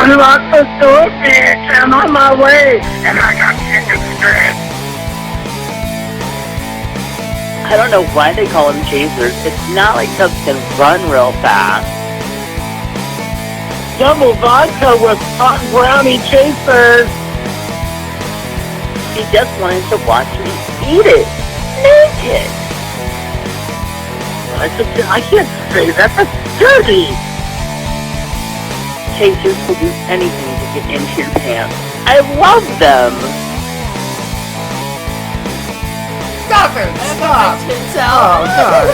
Unlock the door, bitch. I'm on my way, and I got chicken strips. I don't know why they call them chasers. It's not like Chubs can run real fast. Double vodka with hot brownie chasers. She just wanted to watch me eat it. Naked. I can't say that. That's dirty. Chasers will do anything to get into your pants. I love them. Stop it! Stop! Oh, God!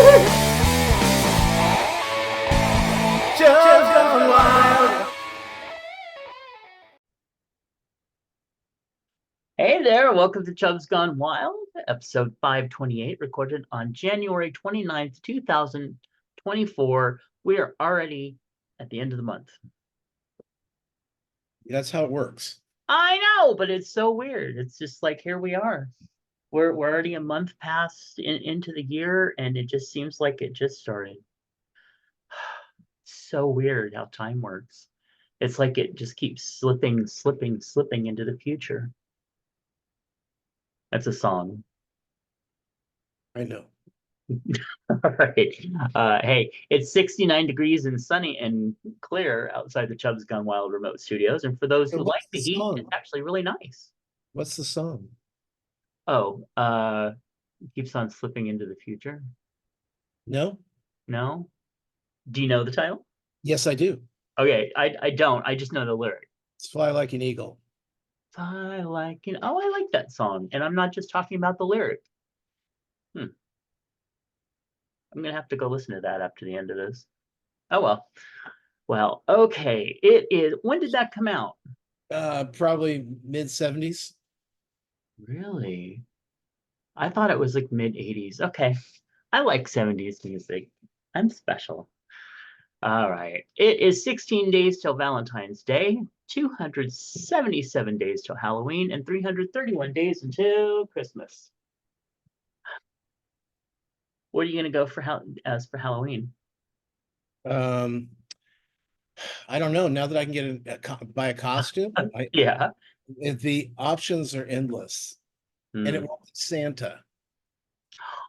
Chubs Gone Wild! Hey there, welcome to Chubs Gone Wild, episode 528, recorded on January 29th, 2024. We are already at the end of the month. That's how it works. I know, but it's so weird. It's just like, here we are. We're already a month past into the year, and it just seems like it just started. So weird how time works. It's like it just keeps slipping into the future. That's a song. I know. All right. Hey, it's 69 degrees and sunny and clear outside the Chubs Gone Wild remote studios. And for those who like the heat, it's actually really nice. What's the song? Oh, keeps on slipping into the future. No? No? Do you know the title? Yes, I do. Okay, I don't. I just know the lyric. It's Fly Like an Eagle. Fly like an... Oh, I like that song. And I'm not just talking about the lyric. I'm gonna have to go listen to that after the end of this. Oh well. Well, okay. It is. When did that come out? Probably mid-70s. Really? I thought it was like mid-80s. Okay. I like 70s music. I'm special. All right. It is 16 days till Valentine's Day, 277 days till Halloween, and 331 days until Christmas. What are you gonna go for as for Halloween? I don't know. Now that I can buy a costume, Yeah. the options are endless. And it won't be Santa.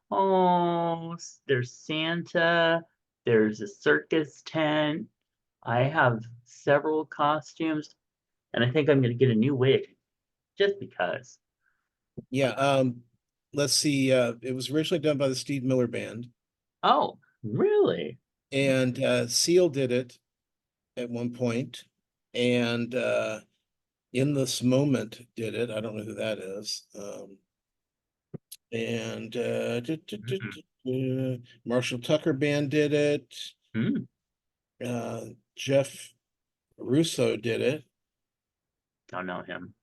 Oh, there's Santa. There's a circus tent. I have several costumes, and I think I'm gonna get a new wig, just because. Yeah. Let's see. It was originally done by the Steve Miller Band. Oh, really? And Seal did it at one point, and In This Moment did it. I don't know who that is. And Marshall Tucker Band did it. Jeff Russo did it. Don't know him.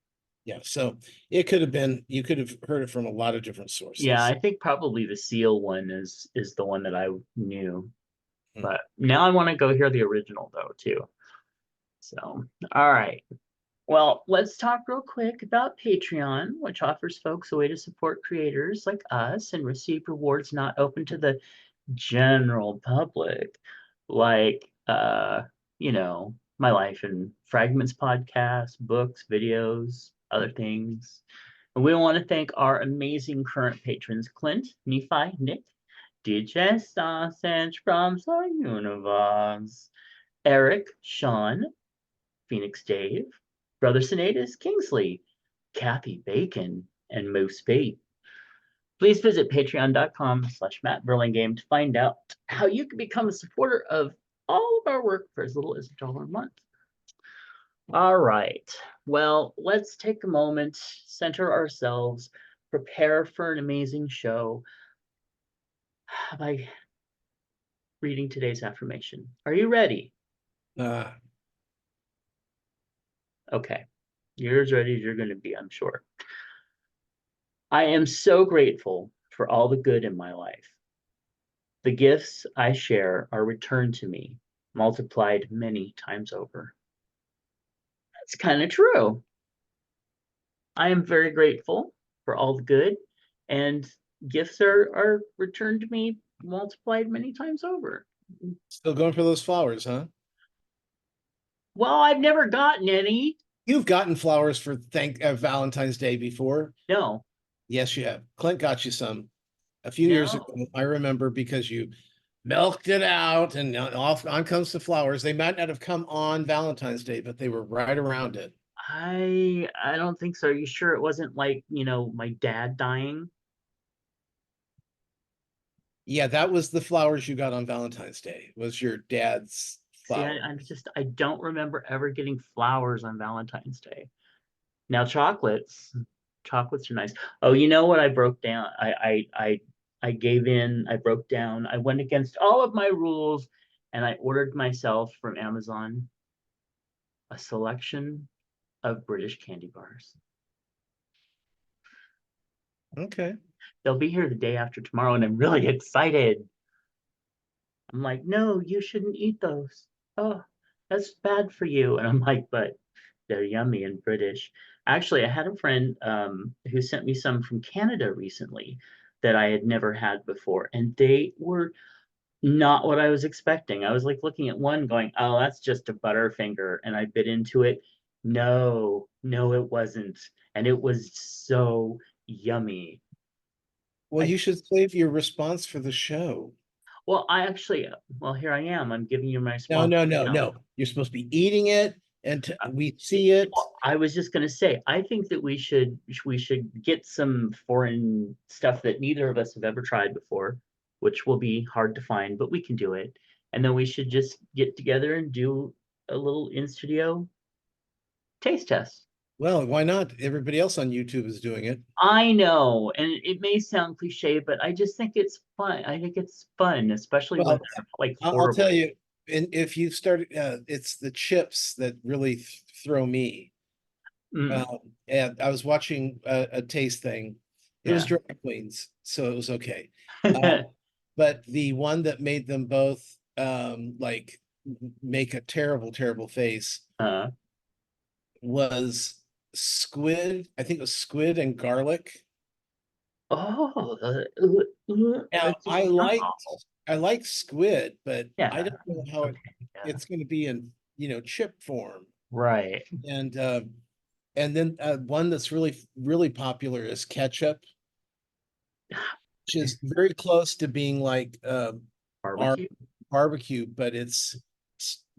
Yeah, so it could have been, you could have heard it from a lot of different sources. Yeah, I think probably the Seal one is the one that I knew. But now I want to go hear the original though too. So, all right. Well, let's talk real quick about Patreon, which offers folks a way to support creators like us and receive rewards not open to the general public, like my life in fragments podcast, books, videos, other things. And we want to thank our amazing current patrons: Clint, Nephi, Nick, DJ Sausage from the Universe, Eric, Sean, Phoenix Dave, Brother Sinatus, Kingsley, Kathy Bacon, and Moose B. Please visit patreon.com/Matt Burlingame to find out how you can become a supporter of all of our work for as little as $1 a month. All right. Well, let's take a moment, center ourselves, prepare for an amazing show by reading today's affirmation. Are you ready? Okay. You're as ready as you're going to be, I'm sure. I am so grateful for all the good in my life. The gifts I share are returned to me, multiplied many times over. That's kind of true. I am very grateful for all the good, and gifts are returned to me, multiplied many times over. Still going for those flowers, huh? Well, I've never gotten any. You've gotten flowers for Valentine's Day before. No, Yes, you have. Clint got you some a few years ago. no. I remember because you milked it out, and off on comes the flowers. They might not have come on Valentine's Day, but they were right around it. I don't think so. Are you sure it wasn't like, my dad dying? Yeah, that was the flowers you got on Valentine's Day. Was your dad's See, flower? I don't remember ever getting flowers on Valentine's Day. Now chocolates are nice. Oh, you know what I broke down? I gave in, I broke down, I went against all of my rules, and I ordered myself from Amazon a selection of British candy bars. Okay. They'll be here the day after tomorrow, and I'm really excited. I'm like, no, you shouldn't eat those. Oh, that's bad for you. And I'm like, but they're yummy and British. Actually, I had a friend who sent me some from Canada recently that I had never had before, and they were not what I was expecting. I was like looking at one going, oh, that's just a Butterfinger. And I bit into it. No, no, it wasn't. And it was so yummy. Well, I you should save your response for the show. Well, well, here I am. I'm giving you my No, response no, right no, now. no. You're supposed to be eating it, and we see it. Well, I was just gonna say, I think that we should get some foreign stuff that neither of us have ever tried before, which will be hard to find, but we can do it. And then we should just get together and do a little in studio taste test. Well, why not? Everybody else on YouTube is doing it. I know, and it may sound cliche, but I just think it's fun. I think it's fun, especially when Well, they're like I'll tell horrible. you, and if you start, it's the chips that really throw me. Mm, And I was watching a taste thing. It was yeah. drag queens, so it was okay. But the one that made them both like make a terrible, terrible face uh, was squid. I think it was squid and garlic. oh, Now it's wow. I like squid, but I Yeah. don't know how Okay. Yeah. it's going to be in chip form. Right. And then one that's really popular is ketchup, which is very close to being like our Barbecue. barbecue, but it's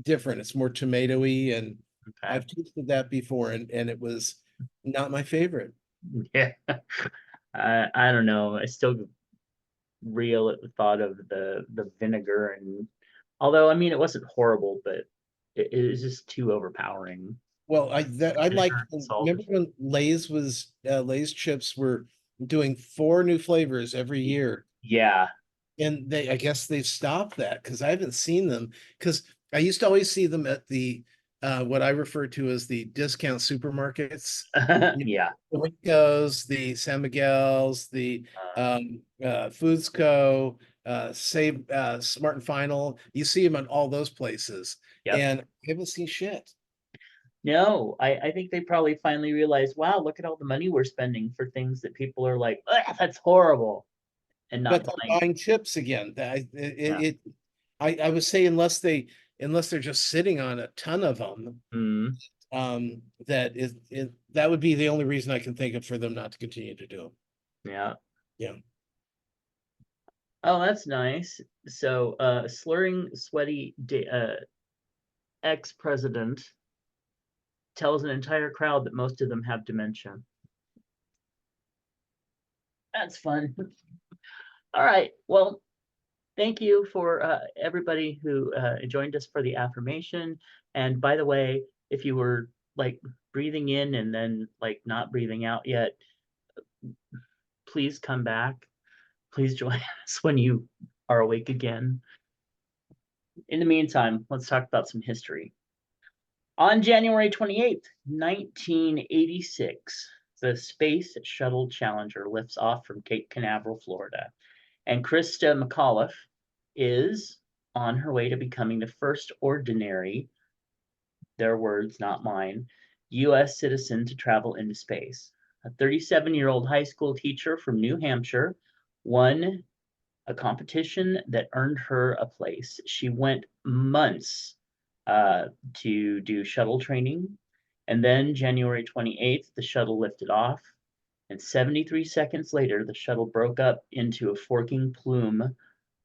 different. It's more tomatoey, and Okay. I've tasted that before, and it was not my favorite. Yeah. I don't know. I still reel at the thought of the vinegar, and although I mean it wasn't horrible, but it was just too overpowering. Well, I liked, Vinegar and salt. remember when Lay's chips were doing 4 new flavors every year, Yeah. and I guess they've stopped that because I haven't seen them, because I used to always see them at the what I refer to as the discount supermarkets. Yeah. The Ricos, the San Miguel's, the Foods Co, Save Smart and Final. You see them in all those places, Yep. and I haven't seen shit. No, I think they probably finally realized, wow, look at all the money we're spending for things that people are like, "Ugh, that's horrible," and not But they're buying. buying chips again. Yeah. I would say unless they're just sitting on a ton of them, Mm, that would be the only reason I can think of for them not to continue to do them. yeah. Yeah. Oh, that's nice. So, slurring, sweaty ex-president tells an entire crowd that most of them have dementia. That's fun. All right. Well, thank you for everybody who joined us for the affirmation. And by the way, if you were like breathing in and then like not breathing out yet, please come back. Please join us when you are awake again. In the meantime, let's talk about some history. On January 28th, 1986, the Space Shuttle Challenger lifts off from Cape Canaveral, Florida, and Krista McAuliffe is on her way to becoming the first ordinary, their words, not mine, U.S. citizen to travel into space. A 37-year-old high school teacher from New Hampshire won a competition that earned her a place. She went months to do shuttle training. And then January 28th, the shuttle lifted off. And 73 seconds later, the shuttle broke up into a forking plume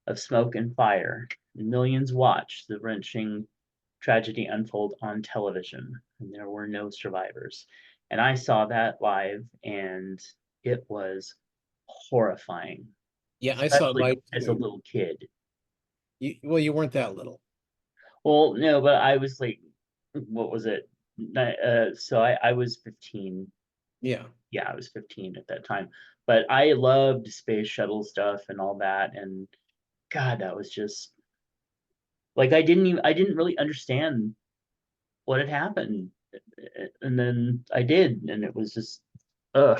of smoke and fire. Millions watched the wrenching tragedy unfold on television, and there were no survivors. And I saw that live, and it was horrifying, Yeah, I saw it especially live as a too. little kid. Well, you weren't that little. Well, no, but I was like, what was it? So I was 15. Yeah. Yeah, I was 15 at that time. But I loved space shuttle stuff and all that. And God, that was just like I didn't really understand what had happened. And then I did, and it was just ugh.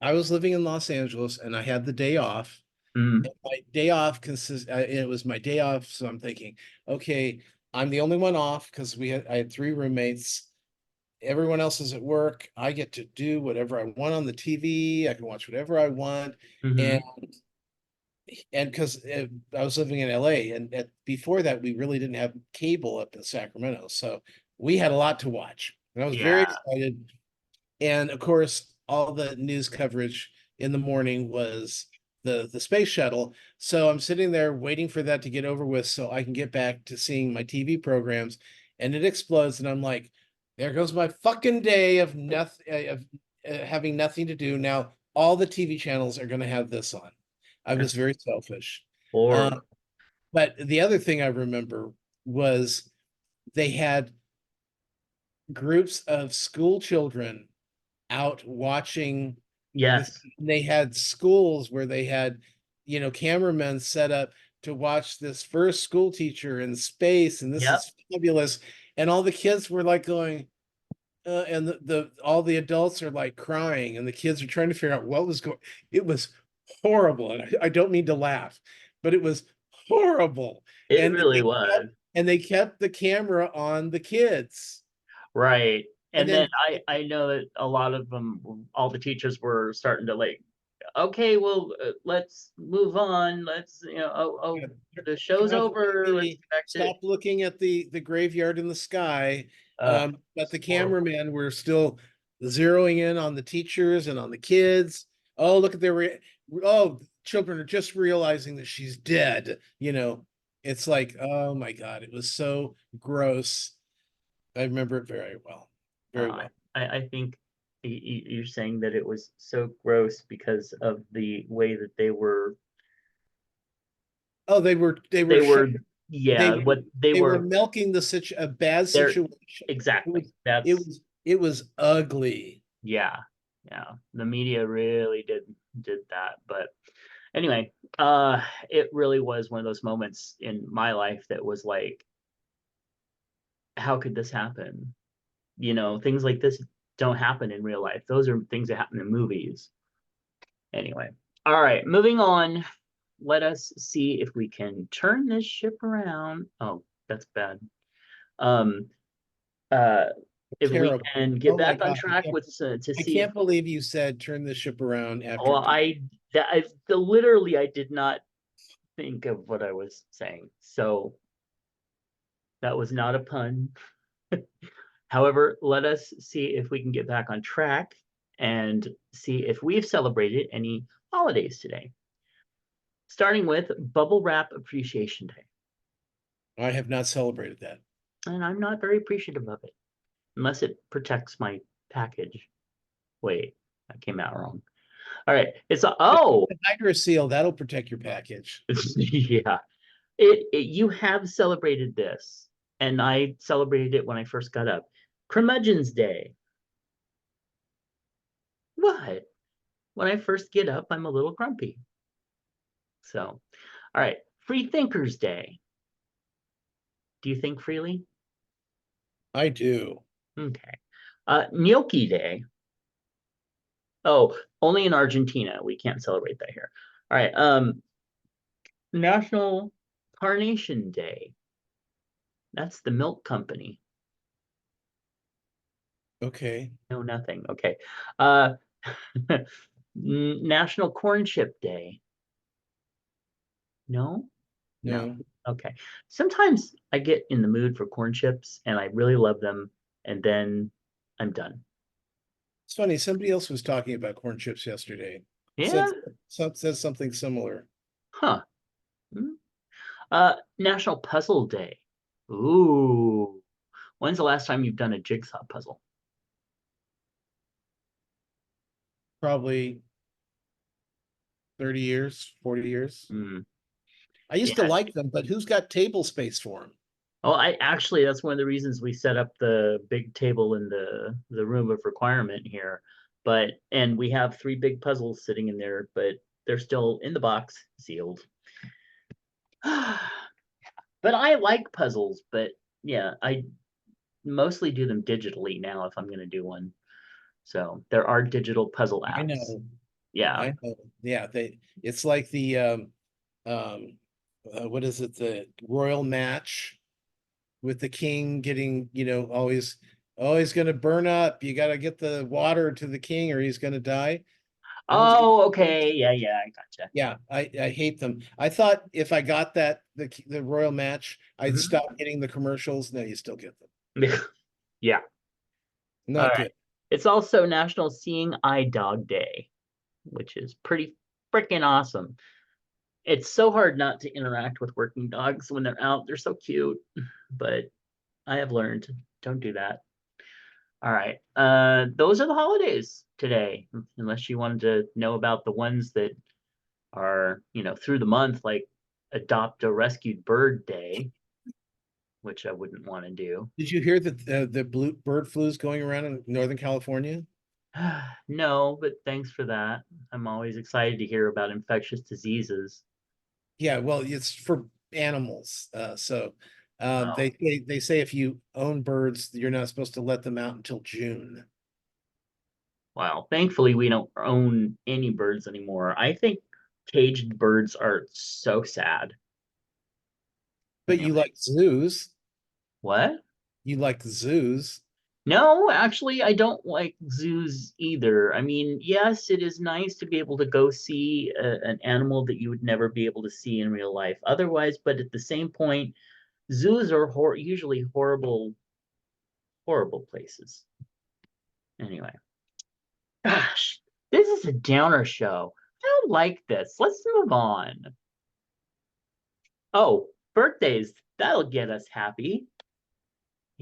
I was living in Los Angeles and I had the day off. Mm, And my day off it was my day off. So I'm thinking, okay, I'm the only one off because I had three roommates. Everyone else is at work. I get to do whatever I want on the TV. I can watch whatever I want. And mhm. because I was living in LA, and before that, we really didn't have cable up in Sacramento, so we had a lot to watch, and I was very Yeah. excited. And of course, all the news coverage in the morning was the space shuttle. So I'm sitting there waiting for that to get over with, so I can get back to seeing my TV programs, and it explodes, and I'm like, there goes my fucking day of nothing of having nothing to do. Now all the TV channels are going to have this on. I was very selfish. Or Um, but the other thing I remember was they had groups of school children out watching this. yes. They had schools where they had, cameramen set up to watch this first school teacher in space, and this Yep. is fabulous. And all the kids were like going, and the all the adults are like crying, and the kids are trying to figure out what was going. It was horrible, and I don't mean to laugh, but it was horrible. It And really they kept, was. and they kept the camera on the kids, Right. and And then then I know that a lot of them, all the teachers were starting to like, okay, well, let's move on. Let's, you know, the turn show's off the over. Let's TV, get back to, stop looking at the graveyard in the sky. uh, But the horrible. cameramen were still zeroing in on the teachers and on the kids. Oh, look at oh, children are just realizing that she's dead. It's like, oh my God, it was so gross. I remember it very well. Very Uh, well. I think you're saying that it was so gross because of the way that Oh, they were they show, were, they yeah, were what they they were were, milking a bad they're situation. It exactly. was it That's, was it was ugly. yeah, yeah. The media really did that. But anyway, it really was one of those moments in my life that was like, how could this happen? Things like this don't happen in real life. Those are things that happen in movies. Anyway, all right, moving on. Let us see if we can turn this ship around. Oh, that's bad. Um, uh, if we Terrible. can get Oh my back on God. track with to I see if, can't believe you said turn the ship around after well, literally I did not think of what I was saying, so that was not a pun. However, let us see if we can get back on track and see if we've celebrated any holidays today. Starting with Bubble Wrap Appreciation Day. I have not celebrated that. And I'm not very appreciative of it, unless it protects my package. Wait, that came out wrong. All right, it's oh, The Hydro Seal, that'll protect your package. yeah. You have celebrated this, and I celebrated it when I first got up. Curmudgeon's Day. What? When I first get up, I'm a little grumpy. So, all right, Free Thinkers Day. Do you think freely? I do. Okay. Gnocchi Day. Oh, only in Argentina. We can't celebrate that here. All right. National Carnation Day. That's the milk company. Okay. No, nothing. Okay. Uh, National Corn Chip Day. No? No. No. Okay. Sometimes I get in the mood for corn chips and I really love them, and then I'm done. It's funny. Somebody else was talking about corn chips yesterday. Yeah. Says something similar. Huh. Hmm. National Puzzle Day. Ooh. When's the last time you've done a jigsaw puzzle? Probably 30 years, 40 years. Mm, I used to yeah. like them, but who's got table space for them? Well, I actually that's one of the reasons we set up the big table in the room of requirement here. And we have three big puzzles sitting in there, but they're still in the box, sealed. But I like puzzles, but yeah, I mostly do them digitally now if I'm going to do one. So there are digital puzzle I apps. know. Yeah. I know. Yeah, it's like the um what is it, the royal match with the king getting, always gonna burn up. You gotta get the water to the king or he's gonna die. Who's gonna Oh, okay. Yeah, yeah, I gotcha. Yeah, I hate them. I thought if I got the royal match, I'd Mhm. stop getting the commercials. No, you still get them. Yeah. All Not right. good. It's also National Seeing Eye Dog Day, which is pretty freaking awesome. It's so hard not to interact with working dogs when they're out. They're so cute, but I have learned don't do that. All right. Those are the holidays today, unless you wanted to know about the ones that are, through the month, like Adopt a Rescued Bird Day, which I wouldn't want to do. Did you hear that the blue bird flu is going around in Northern California? No, but thanks for that. I'm always excited to hear about infectious diseases. Yeah, well, it's for animals. So Oh, they say if you own birds, you're not supposed to let them out until June. wow. Thankfully, we don't own any birds anymore. I think caged birds are so sad. But you Anyway, like zoos. what? You like zoos. No, actually, I don't like zoos either. I mean, yes, it is nice to be able to go see an animal that you would never be able to see in real life otherwise, but at the same point, zoos are usually horrible, horrible places. Anyway, gosh, this is a downer show. I don't like this. Let's move on. Oh, birthdays. That'll get us happy.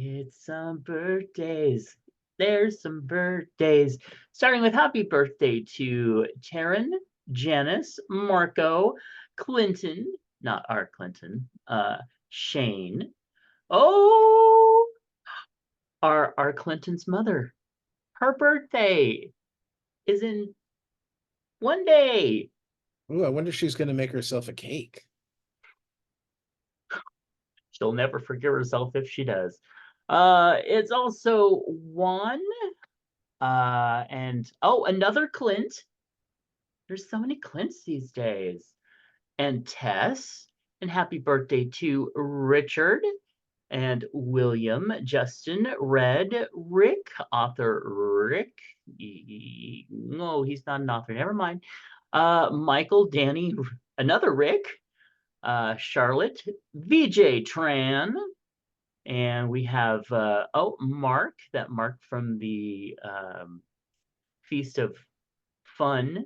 It's some birthdays. There's some birthdays. Starting with happy birthday to Taryn, Janice, Marco, Clinton, not our Clinton, Shane. Oh, our Clinton's mother. Her birthday is in one day. Ooh, I wonder if she's going to make herself a cake. She'll never forgive herself if she does. It's also Juan, and oh, another Clint. There's so many Clints these days. And Tess. And happy birthday to Richard and William, Justin, Red, Rick, author Rick. No, he's not an author. Never mind. Michael, Danny, another Rick, Charlotte, VJ Tran, and we have Mark, that Mark from the Feast of Fun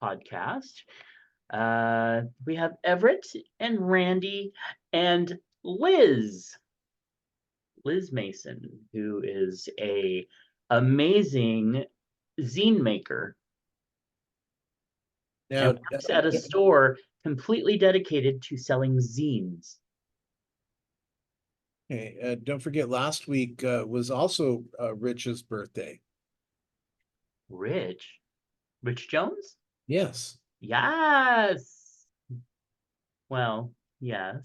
podcast. We have Everett and Randy and Liz Mason, who is a amazing zine maker and Now, works at a store completely dedicated to selling zines. okay, don't forget last week was also Rich's birthday. Rich Jones? Yes. Yes. Well, yes.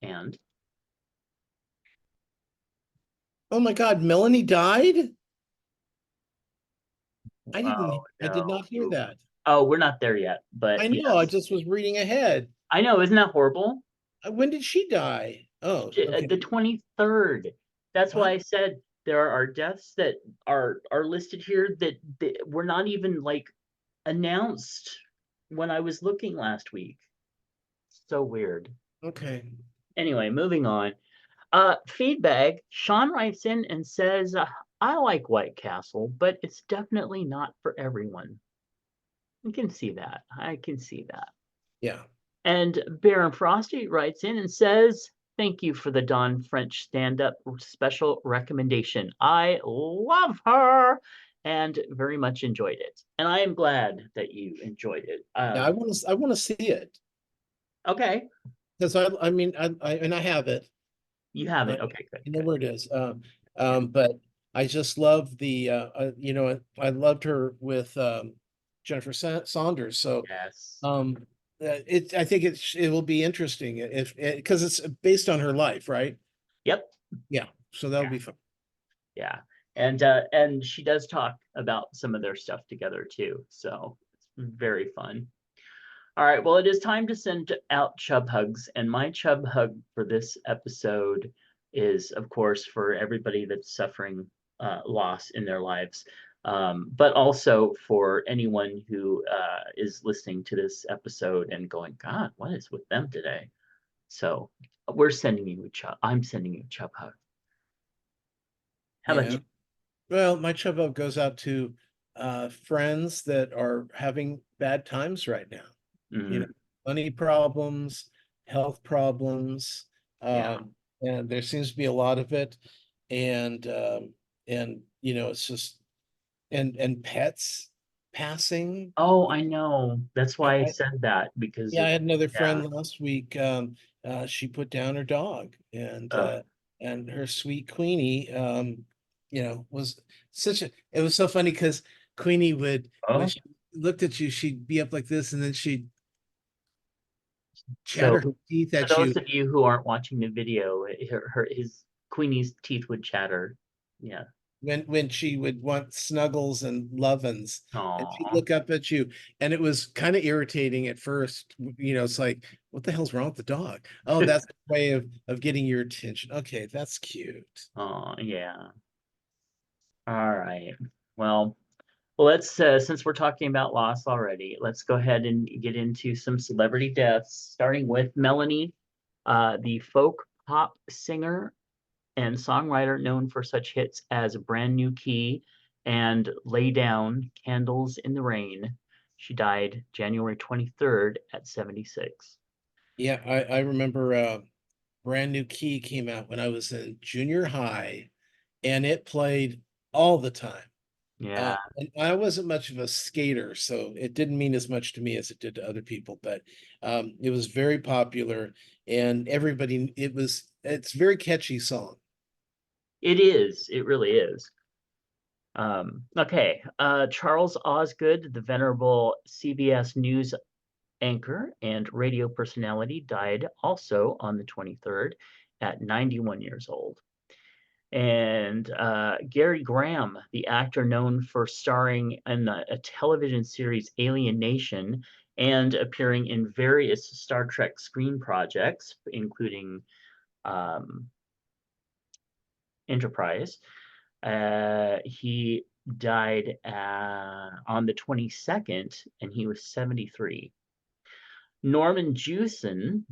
And Oh my God, Melanie died? oh I did no. not hear that. Oh, we're not there yet, but I know, I yes. just was reading ahead. I know, isn't that horrible? When did she die? Oh, okay. The 23rd. That's why What? I said there are deaths that are listed here that were not even like announced when I was looking last week. So weird. Okay. Anyway, moving on. Feedback. Sean writes in and says, I like White Castle, but it's definitely not for everyone. I can see that. I can see that. Yeah. And Baron Frosty writes in and says, thank you for the Dawn French stand-up special recommendation. I love her and very much enjoyed it. And I am glad that you enjoyed it. Yeah, I want to see it Okay. because I mean and I have it. You have I, it. Okay, good. I know Good. where it is. Yeah. But I just love the you know, I loved her with Jennifer Saunders. So Yes. I think it will be interesting if because it's based on her life, right? Yep. Yeah. So that'll Yeah. be fun. Yeah. And she does talk about some of their stuff together too. So it's very fun. All right, well, it is time to send out chub hugs, and my chub hug for this episode is, of course, for everybody that's suffering loss in their lives, but also for anyone who is listening to this episode and going, God, what is with them today? So we're sending you a chub. I'm sending you a chub hug. How about Yeah. you? Well, my chub up goes out to friends that are having bad times right now. You know, Mm, money problems, health problems, yeah. and there seems to be a lot of it. And and you know, it's just and pets passing. Oh, I know. That's I, why I I said that because yeah, I it, had another yeah. friend last week. She put down her dog, Uh, and her sweet Queenie, you know, was such a. It was so funny because Queenie would, when oh, she looked at you, she'd be up like this, and then she'd chatter her so teeth for at those you of you who aren't watching the video, his Queenie's teeth would chatter. Yeah. when she would want snuggles and lovin's, and she'd Oh, look up at you, and it was kind of irritating at first. You know, it's like, what the hell's wrong with the dog? Oh, that's a way of getting your attention. Okay, that's cute. oh, yeah. All right. Well, let's since we're talking about loss already, let's go ahead and get into some celebrity deaths, starting with Melanie, the folk pop singer and songwriter known for such hits as Brand New Key and Lay Down, Candles in the Rain. She died January 23rd at 76. Yeah, I remember Brand New Key came out when I was in junior high, and it played all the time. Yeah, And I wasn't much of a skater, so it didn't mean as much to me as it did to other people, but it was very popular, and everybody, it's a very catchy song. it is. It really is. Okay, Charles Osgood, the venerable CBS News anchor and radio personality, died also on the 23rd at 91 years old. And Gary Graham, the actor known for starring in a television series Alien Nation and appearing in various Star Trek screen projects, including um, Enterprise. He died on the 22nd, and he was 73. Norman Jewison,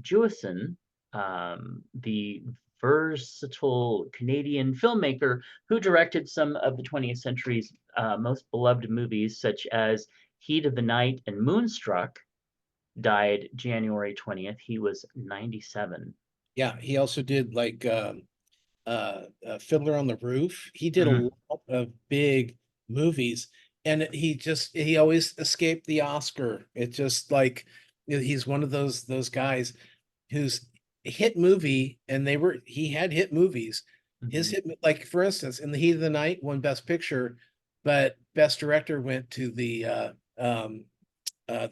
the versatile Canadian filmmaker who directed some of the 20th century's most beloved movies, such as Heat of the Night and Moonstruck, died January 20th. He was 97. Yeah, he also did like Fiddler on the Roof. He did a Mhm. lot of big movies, and he always escaped the Oscar. It just like, he's one of those guys whose hit movie, and he had hit movies. His Mhm. hit, like for instance, in the Heat of the Night won Best Picture, but Best Director went to the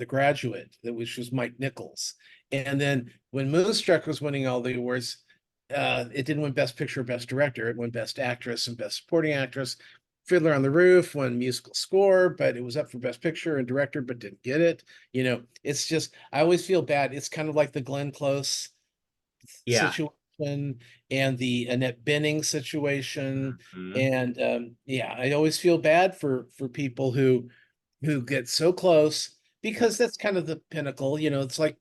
Graduate, which was Mike Nichols. And then when Moonstruck was winning all the awards, it didn't win Best Picture or Best Director. It won Best Actress and Best Supporting Actress. Fiddler on the Roof won musical score, but it was up for Best Picture and Director, but didn't get it. You know, it's just, I always feel bad. It's kind of like the Glenn Close Yeah. situation and the Annette Bening situation. Mhm. And yeah, I always feel bad for people who get so close because that's kind of the pinnacle. It's like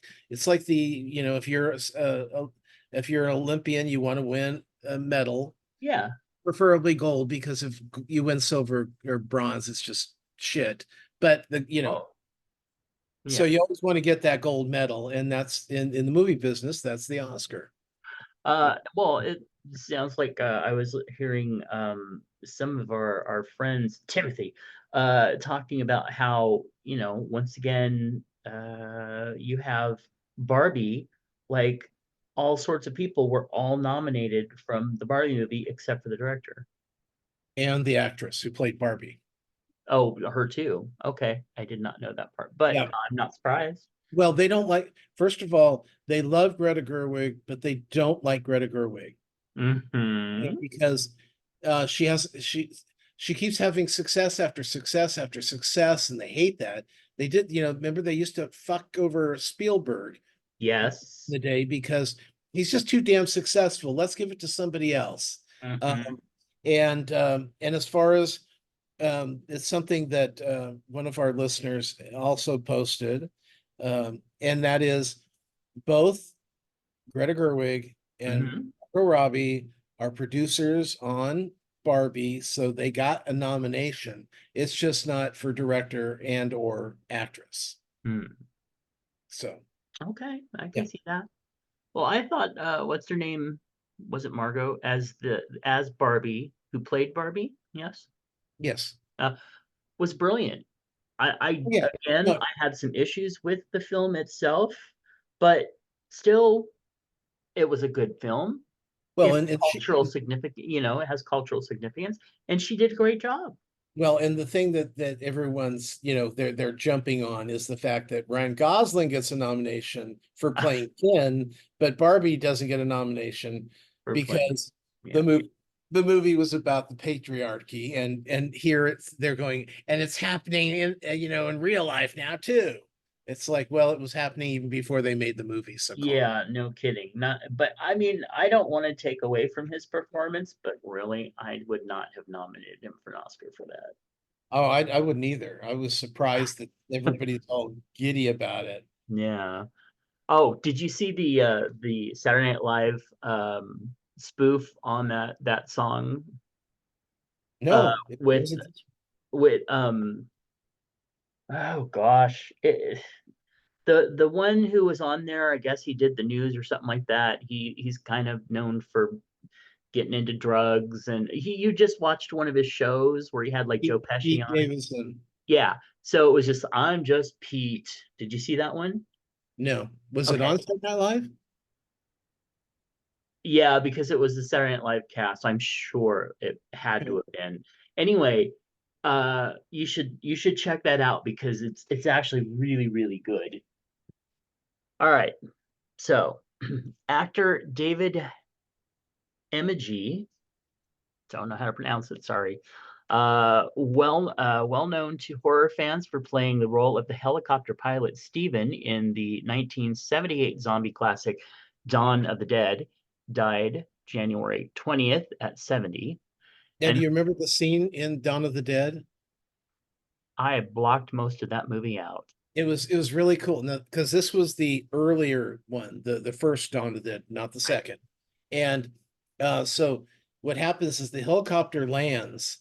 the if you're an Olympian, you want to win a medal, Yeah. preferably gold, because if you win silver or bronze, it's just shit. But Oh, so yeah. you always want to get that gold medal, and that's in the movie business, that's the Oscar. Well, it sounds like I was hearing some of our friends, Timothy, talking about how, once again, you have Barbie, like all sorts of people were all nominated from the Barbie movie except for the director. And the actress who played Barbie. Oh, her too. Okay, I did not know that part, but Yeah. I'm not surprised. Well, they don't like, first of all, they love Greta Gerwig, but they don't like Greta Gerwig. Hmm. Because she keeps having success after success after success, and they hate that. They did, remember they used to fuck over Spielberg in Yes. the day because he's just too damn successful. Let's give it to somebody else. Hmm. And as far as it's something that one of our listeners also posted, and that is both Greta Gerwig and Hmm. Margot Robbie are producers on Barbie, so they got a nomination. It's just not for director and or actress. Hmm. So Okay, I yeah, can see that. Well, I thought what's her name? Was it Margot as Barbie, who played Barbie? Yes. yes, Uh, was brilliant. yeah, Again, no, I had some issues with the film itself, but still it was a good film. well, It's and she, cultural significant, it has cultural significance, and she did a great job. well, and the thing that everyone's, they're jumping on is the fact that Ryan Gosling gets a nomination for playing Ken, but Barbie doesn't get a nomination For playing. because Yeah. the movie the movie was about the patriarchy, and here they're going, and it's happening in real life now too. It's like, well, it was happening even before they made the movie, so calm. Yeah, no kidding. Not, but I mean, I don't want to take away from his performance, but really, I would not have nominated him for an Oscar for that. Oh, I wouldn't either. I was surprised that everybody's all giddy about it. Yeah. Oh, did you see the Saturday Night Live spoof on that song uh No, it with wasn't. with oh gosh, the one who was on there, I guess he did the news or something like that. He's kind of known for getting into drugs, and you just watched one of his shows where he had like Joe Pesci Pete on it. Davidson. Yeah. So it was just I'm just Pete. Did you see that one? No. Was it Okay. on Saturday Night Live? Yeah, because it was the Saturday Night Live cast. I'm sure it had to have been. Anyway, you should check that out because it's actually really, really good. All right. So actor David Emigi, don't know how to pronounce it, sorry. Well known to horror fans for playing the role of the helicopter pilot Steven in the 1978 zombie classic Dawn of the Dead, died January 20th at 70. Now, do And you remember the scene in Dawn of the Dead? I blocked most of that movie out. It was really cool. Now, because this was the earlier one, the first Dawn of the Dead, not the second. And so what happens is the helicopter lands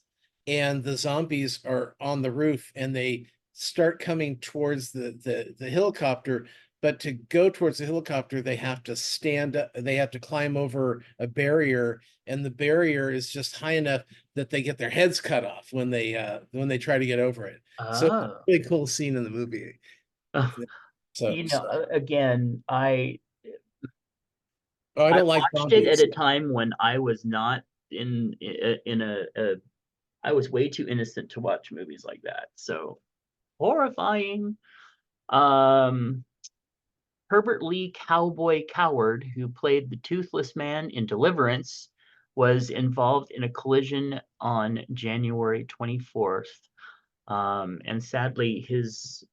and the zombies are on the roof and they start coming towards the helicopter. But to go towards the helicopter, they have to stand up, they have to climb over a barrier, and the barrier is just high enough that they get their heads cut off when they try to get over it. So it's a Oh. really cool scene in the movie. So Again, oh, I I don't like watched it at zombies. a time when I was not in a I was way too innocent to watch movies like that. So horrifying. Um, Herbert Lee Cowboy Coward, who played the Toothless Man in Deliverance, was involved in a collision on January 24th. And sadly, his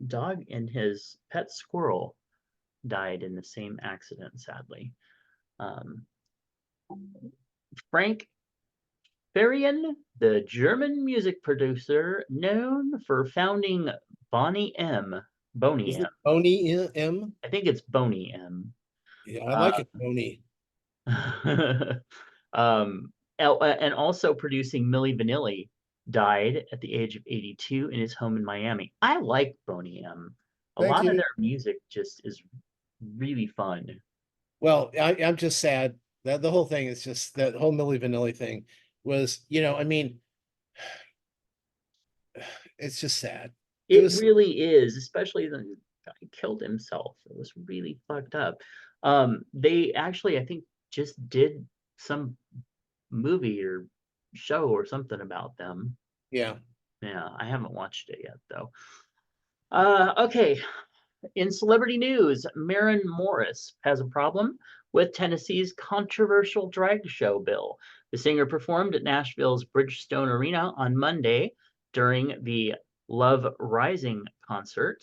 dog and his pet squirrel died in the same accident, sadly. Um, Frank Farian, the German music producer known for founding Boney M. Boney Is M. it Boney M? I think it's Boney M. Yeah, I like it, Boney. And also producing Milli Vanilli, died at the age of 82 in his home in Miami. I like Boney M. A Thank lot of you. their music just is really fun. Well, I'm just sad that the whole thing is just that whole Milli Vanilli thing was, I mean, it's just sad. It It was, really is, especially the guy killed himself. It was really fucked up. They actually, I think, just did some movie or show or something about them. yeah. Yeah, I haven't watched it yet though. Okay. In celebrity news, Maren Morris has a problem with Tennessee's controversial drag show bill. The singer performed at Nashville's Bridgestone Arena on Monday during the Love Rising concert,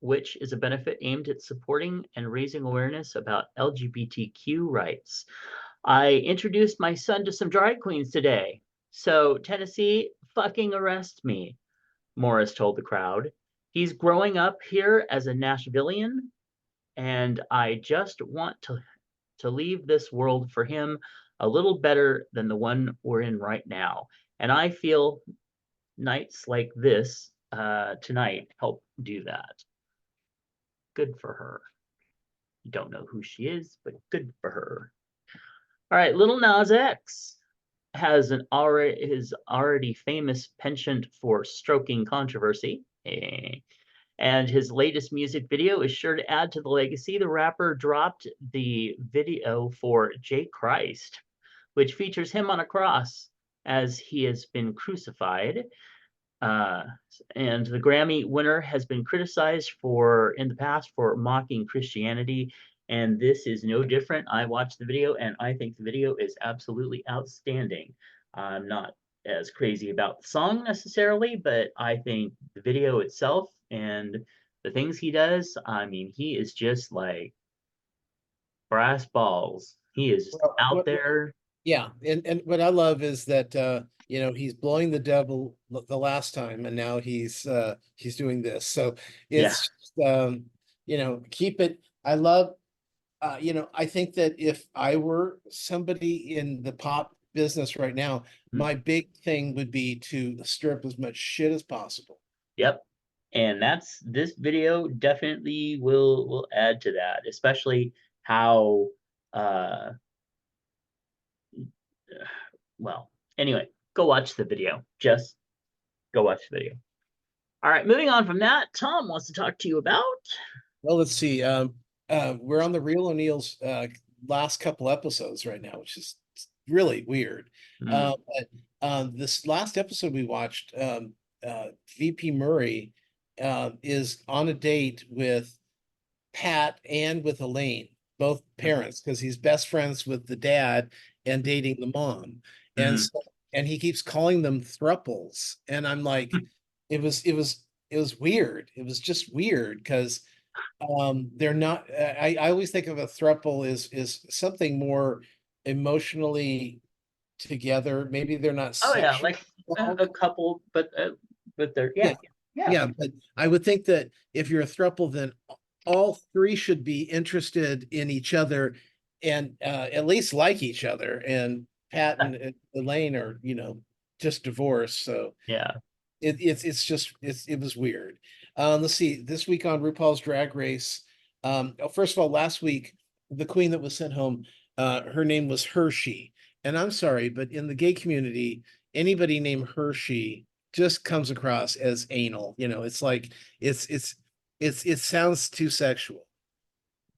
which is a benefit aimed at supporting and raising awareness about LGBTQ rights. I introduced my son to some drag queens today. So, Tennessee, fucking arrest me, Morris told the crowd. He's growing up here as a Nashvilleian, and I just want to leave this world for him a little better than the one we're in right now. And I feel nights like this tonight help do that. Good for her. Don't know who she is, but good for her. All right, Little Nas X has his already famous penchant for stroking controversy. And his latest music video is sure to add to the legacy. The rapper dropped the video for J. Christ, which features him on a cross as he has been crucified. Uh, and the Grammy winner has been criticized in the past for mocking Christianity, and this is no different. I watched the video, and I think the video is absolutely outstanding. I'm not as crazy about the song necessarily, but I think the video itself and the things he does, I mean, he is just like brass balls. He is Well, out there. yeah, and what I love is that he's blowing the devil the last time, and now he's doing this. So Yeah. it's keep it. I love I think that if I were somebody in the pop business right now, my big thing would be to strip as much shit as possible. Yep. And this video definitely will add to that, especially how uh well, anyway, go watch the video. Just go watch the video. All right, moving on from that, Tom wants to talk to you about. Well, let's see. We're on the Real O'Neill's last couple episodes right now, which is really weird. But this last episode we watched, VP Murray is on a date with Pat and with Elaine, both parents, because he's best friends with the dad and dating the mom. And so, and he keeps calling them thruples. And I'm like, it was weird. It was just weird because they're not I always think of a throuple is something more emotionally together. Maybe they're not Oh yeah, sexual. like a couple, but they're Yeah. yeah. Yeah, but I would think that if you're a throuple, then all three should be interested in each other and at least like each other. And Pat and Elaine are, just divorced. So Yeah. it was weird. Let's see, this week on RuPaul's Drag Race. First of all, last week, the queen that was sent home, her name was Hershey. And I'm sorry, but in the gay community, anybody named Hershey just comes across as anal. It's like it sounds too sexual.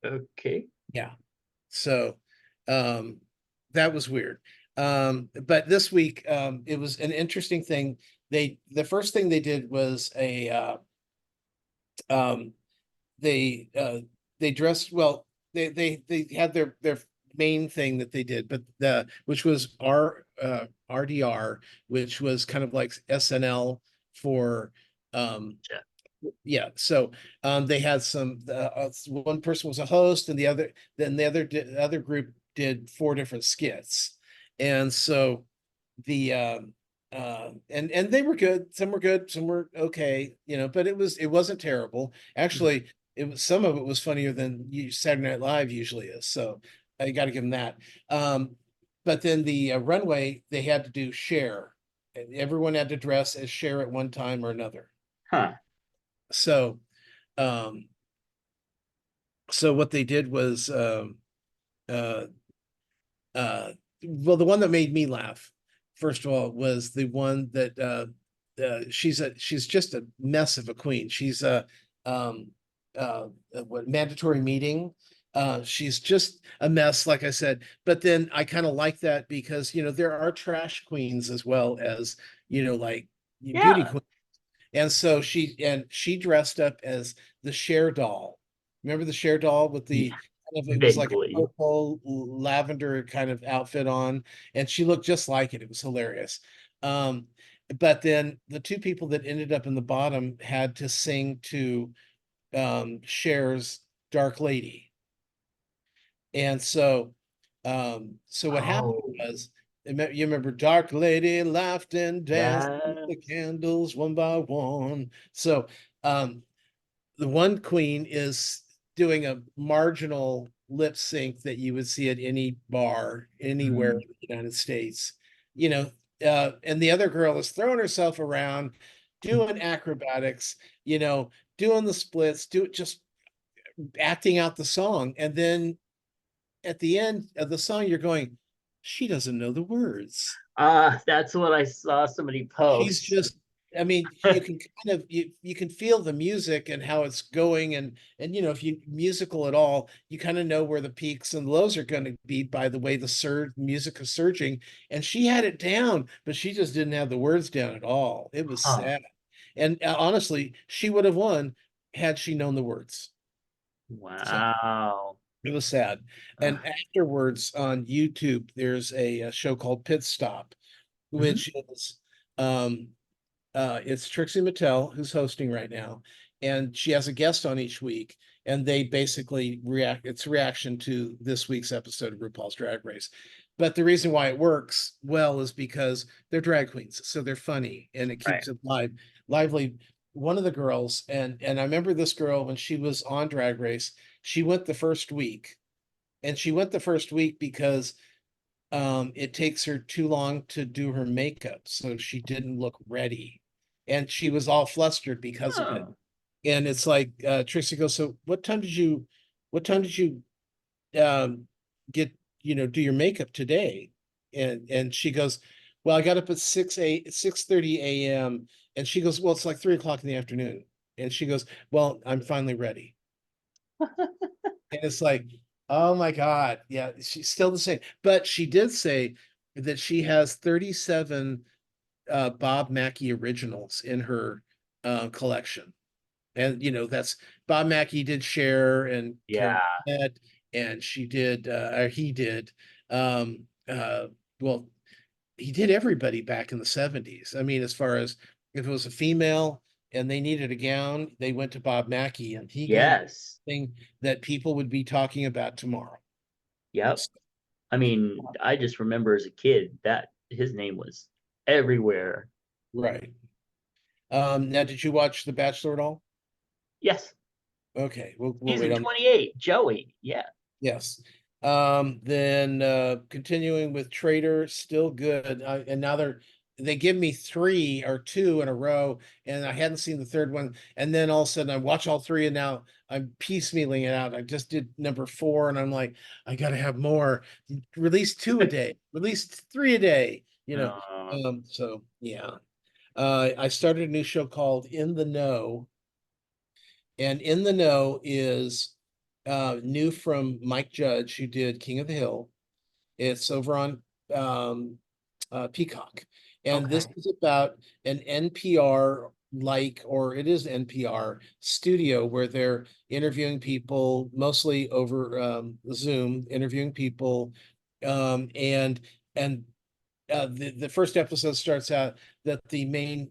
Okay. Yeah. So that was weird. But this week, it was an interesting thing. The first thing they did was they dressed well. They had their main thing that they did, but which was RDR, which was kind of like SNL for yeah. So they had one person was a host, and the other group did four different skits. And so and they were good. Some were good, some were okay, but it wasn't terrible. Actually, some of it was funnier than Saturday Night Live usually is. So I got to give them that. But then the runway, they had to do Cher. And everyone had to dress as Cher at one time or another. Huh. So, um, so what they did was, uh, well, the one that made me laugh, first of all, was the one that she's just a mess of a queen. She's um what mandatory meeting. She's just a mess, like I said. But then I kind of like that because there are trash queens as well as like beauty Yeah. queens. And so she dressed up as the Cher doll. Remember the Cher doll with the Yeah. it was like a Vaguely. purple lavender kind of outfit on, and she looked just like it. It was hilarious. Um, but then the two people that ended up in the bottom had to sing to Cher's Dark Lady. And so what happened Oh, was, you remember Dark Lady laughed and danced with the yes. candles one by one. So um, the one queen is doing a marginal lip sync that you would see at any bar anywhere Mhm. in the United States, and the other girl is throwing herself around, doing acrobatics, doing the splits, just acting out the song. And then at the end of the song, you're going, she doesn't know the words. That's what I saw somebody She's post. just, I mean, you can kind of you can feel the music and how it's going, and if you musical at all, you kind of know where the peaks and lows are going to be by the way the surge music is surging. And she had it down, but she just didn't have the words down at all. It was Huh. sad. And honestly, she would have won had she known the words. So Wow. it was sad. Uh, And afterwards on YouTube, there's a show called Pit Stop, mhm. which is um it's Trixie Mattel who's hosting right now, and she has a guest on each week, and they basically react. It's a reaction to this week's episode of RuPaul's Drag Race. But the reason why it works well is because they're drag queens, so they're funny, and it Right. keeps it lively. One of the girls, and I remember this girl when she was on Drag Race, she went the first week, and she went the first week because it takes her too long to do her makeup, so she didn't look ready, and she was all flustered because of it. Oh. And it's like Tracy goes, so what time did you um get do your makeup today? And she goes, well, I got up at 6:30 a.m. And she goes, well, it's like 3 o'clock in the afternoon. And she goes, well, I'm finally ready. And it's like, oh my God. Yeah, she's still the same. But she did say that she has 37 Bob Mackie originals in her collection. And that's Bob Mackie did Cher and Yeah. Carol Burnett, and she did or he did well, he did everybody back in the 70s. I mean, as far as if it was a female and they needed a gown, they went to Bob Mackie, and he gave Yes. thing that people would be talking about tomorrow. Yep. I mean, I just remember as a kid that his name was everywhere. Right. Now, did you watch The Bachelor at all? Yes. Okay, we'll wait Season on. 28, Joey. Yeah. Yes. Then continuing with Trader, still good. And now they give me three or two in a row, and I hadn't seen the third one. And then all of a sudden I watch all three, and now I'm piecemealing it out. I just did number four, and I'm like, I gotta have more. Release two a day, release three a day, Uh, So yeah. I started a new show called In the Know, and In the Know is new from Mike Judge, who did King of the Hill. It's over on Peacock. And this okay. is about an NPR like, or it is NPR studio where they're interviewing people mostly over Zoom, interviewing people. And the first episode starts out that the main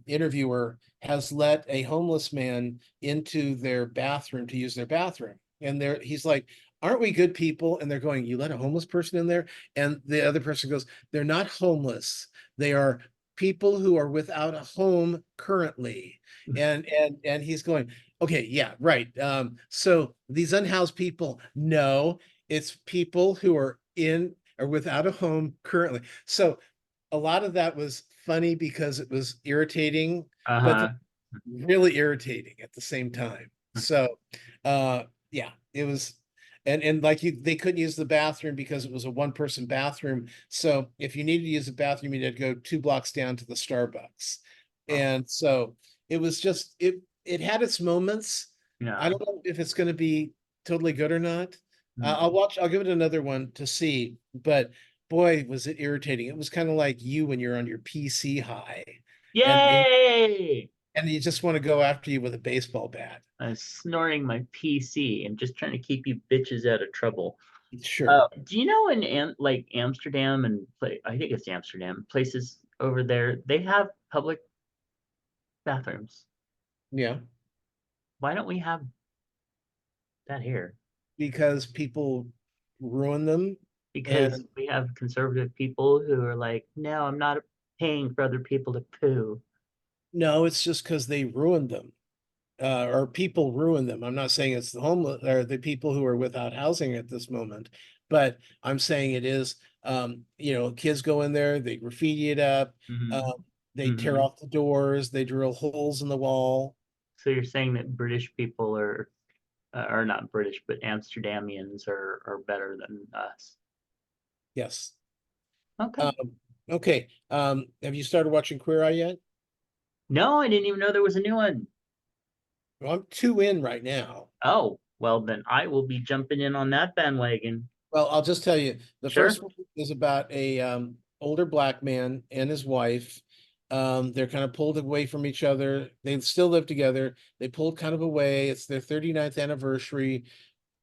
interviewer has let a homeless man into their bathroom to use their bathroom. And he's like, aren't we good people? And they're going, you let a homeless person in there? And the other person goes, they're not homeless. They are people who are without a home currently. And he's going, okay, yeah, right. So these unhoused people, no, it's people who are in or without a home currently. So a lot of that was funny because it was irritating, but Uh-huh. really irritating at the same time. So yeah, it was, and like they couldn't use the bathroom because it was a one-person bathroom. So if you needed to use the bathroom, you had to go 2 blocks down to the Starbucks. Oh, And so it was just it had its moments. I yeah. don't know if it's going to be totally good or not. Mm. I'll give it another one to see, but boy, was it irritating. It was kind of like you when you're on your PC high and Yay! and you just want to go after you with a baseball bat. I'm snoring my PC. I'm just trying to keep you bitches out of trouble. Sure. Do you know in like Amsterdam and I think it's Amsterdam, places over there, they have public bathrooms. Yeah. Why don't we have that here? Because people ruin them. Because And we have conservative people who are like, no, I'm not paying for other people to poo. no, it's just because they ruined them. Or people ruin them. I'm not saying it's the homeless or the people who are without housing at this moment, but I'm saying it is, kids go in there, they graffiti it up, Hmm. uh, they tear Hmm. off the doors, they drill holes in the wall. So you're saying that British people are not British, but Amsterdamians are better than us. Yes. Okay. Um, okay. Have you started watching Queer Eye yet? No, I didn't even know there was a new one. Well, I'm two in right now. Oh, well, then I will be jumping in on that bandwagon. Well, I'll just tell you, the Sure. first one is about a older black man and his wife. They're kind of pulled away from each other. They still live together. They pulled kind of away. It's their 39th anniversary.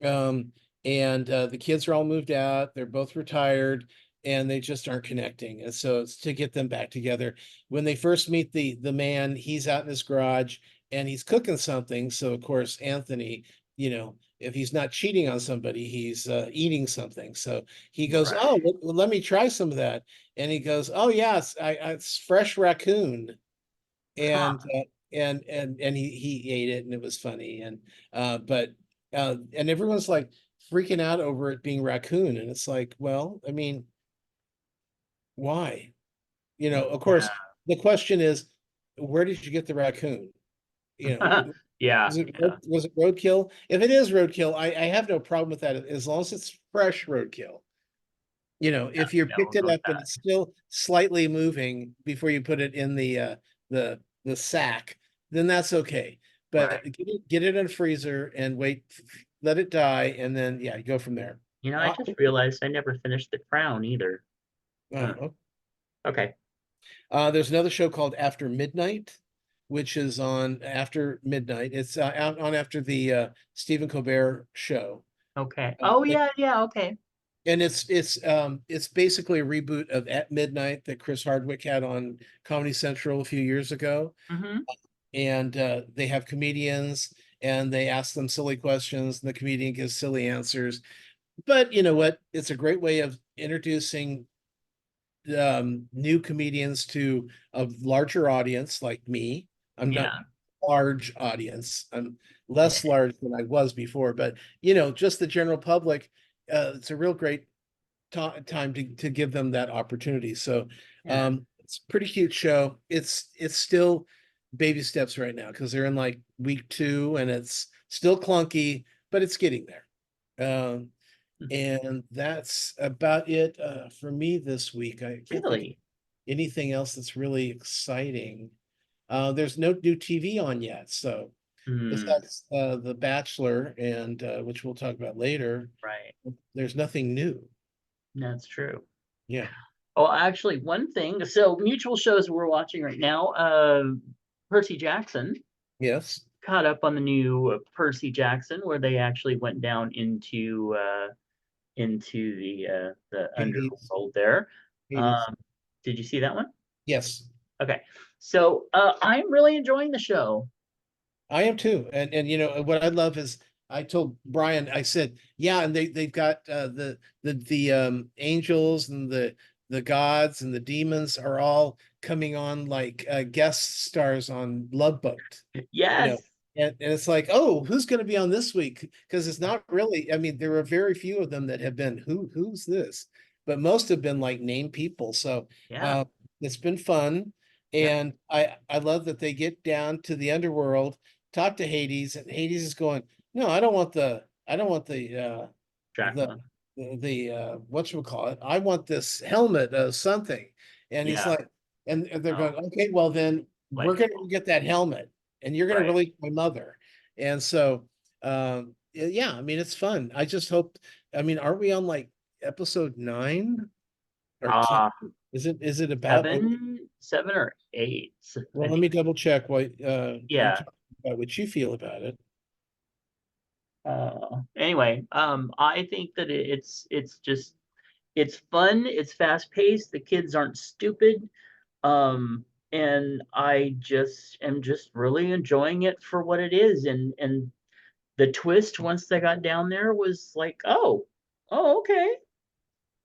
Um, and the kids are all moved out. They're both retired and they just aren't connecting. And so it's to get them back together. When they first meet the man, he's out in his garage and he's cooking something. So of course, Anthony, if he's not cheating on somebody, he's eating something. So he goes, "Oh, Right. let me try some of that." And he goes, "Oh yes, it's fresh raccoon." Huh. And he ate it and it was funny. But and everyone's like freaking out over it being raccoon, and it's like, well, I mean, why? Of course, the question is, where did you get the raccoon? You know, Yeah. Yeah. Yeah. was it roadkill? If it is roadkill, I have no problem with that as long as it's fresh roadkill. If you Yeah. picked We'll it go with up and that. it's still slightly moving before you put it in the sack, then that's okay. Right. But get it in a freezer and wait, let it die, and then yeah, you go from there. You know, I Uh, just realized I never finished The Crown either. Uh, oh, okay. there's another show called After Midnight, which is on after midnight. It's out on after the Stephen Colbert show. Okay. Oh, It- yeah. Yeah. Okay. and it's basically a reboot of At Midnight that Chris Hardwick had on Comedy Central a few years ago. Mm-hmm. And they have comedians and they ask them silly questions and the comedian gives silly answers. But you know what? It's a great way of introducing new comedians to a larger audience like me. I'm not Yeah. large audience. I'm less large than I was before, but just the general public. It's a real great time to give them that opportunity. So Yeah. it's a pretty cute show. It's still baby steps right now because they're in like week 2 and it's still clunky, but it's getting there. Um, and that's about it for me this week. I can't think of Really? anything else that's really exciting. There's no new TV on yet, so Hmm. besides The Bachelor and which we'll talk about later, Right. there's nothing new. That's true. Yeah. Oh, actually, one thing. So, mutual shows we're watching right now. Percy Jackson Yes. caught up on the new Percy Jackson, where they actually went down into the Hades. underworld there. Hades. Um, did you see that one? Yes, Okay. So I'm really enjoying the show. I am too. And what I love is I told Brian, I said, yeah, and they've got the angels and the gods and the demons are all coming on like guest stars on Love Boat, you know. Yes. And it's like, oh, who's going to be on this week? Because it's not really, I mean, there are very few of them that have been who's this, but most have been like named people. So Yeah. uh, it's been fun. Yeah. And I love that they get down to the underworld, talk to Hades, and Hades is going, no, I don't want the Dracula. what you call it? I want this helmet of something. And he's Yeah. like, and they're going, Oh, okay, well then we're like gonna go get that helmet and you're gonna right. release my mother. And so yeah, I mean it's fun. I just hope, I mean, aren't we on like episode 9 or 10? Uh Is it about seven or eight. I well, let think me double check what you yeah. talk about what you feel about it. Anyway, I think that it's just it's fun, it's fast paced, the kids aren't stupid. And I just am just really enjoying it for what it is. And the twist once they got down there was like, oh, okay,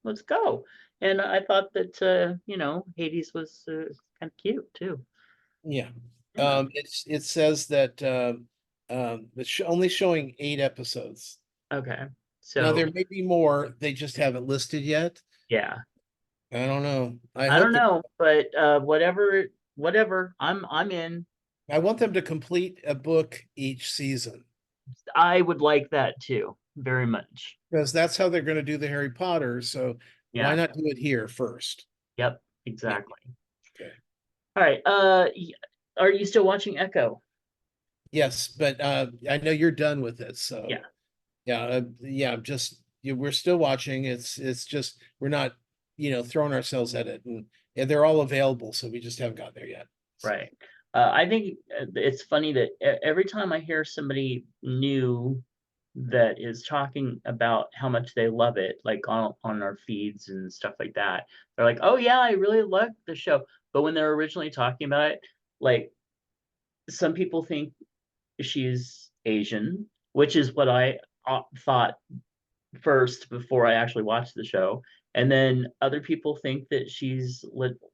let's go. And I thought that Hades was kind of cute too. Yeah. Yeah. It says that it's only showing 8 episodes. Okay. Now So there may be more, they just haven't listed yet. yeah, I don't know. I I hope don't that know, but whatever. I'm in. I want them to complete a book each season I would like that too, very much. because that's how they're going to do the Harry Potter. So why Yeah. not do it here first? Yep. Yeah. Exactly. Okay. All right. Are you still watching Echo? Yes, but I know you're done with it. So Yeah. yeah, yeah, just we're still watching. It's just we're not, throwing ourselves at it, and they're all available, so we just haven't got there yet. So Right. I think it's funny that every time I hear somebody new that is talking about how much they love it, like on our feeds and stuff like that, they're like, "Oh yeah, I really love the show." But when they're originally talking about it, like some people think she's Asian, which is what I thought first before I actually watched the show. And then other people think that she's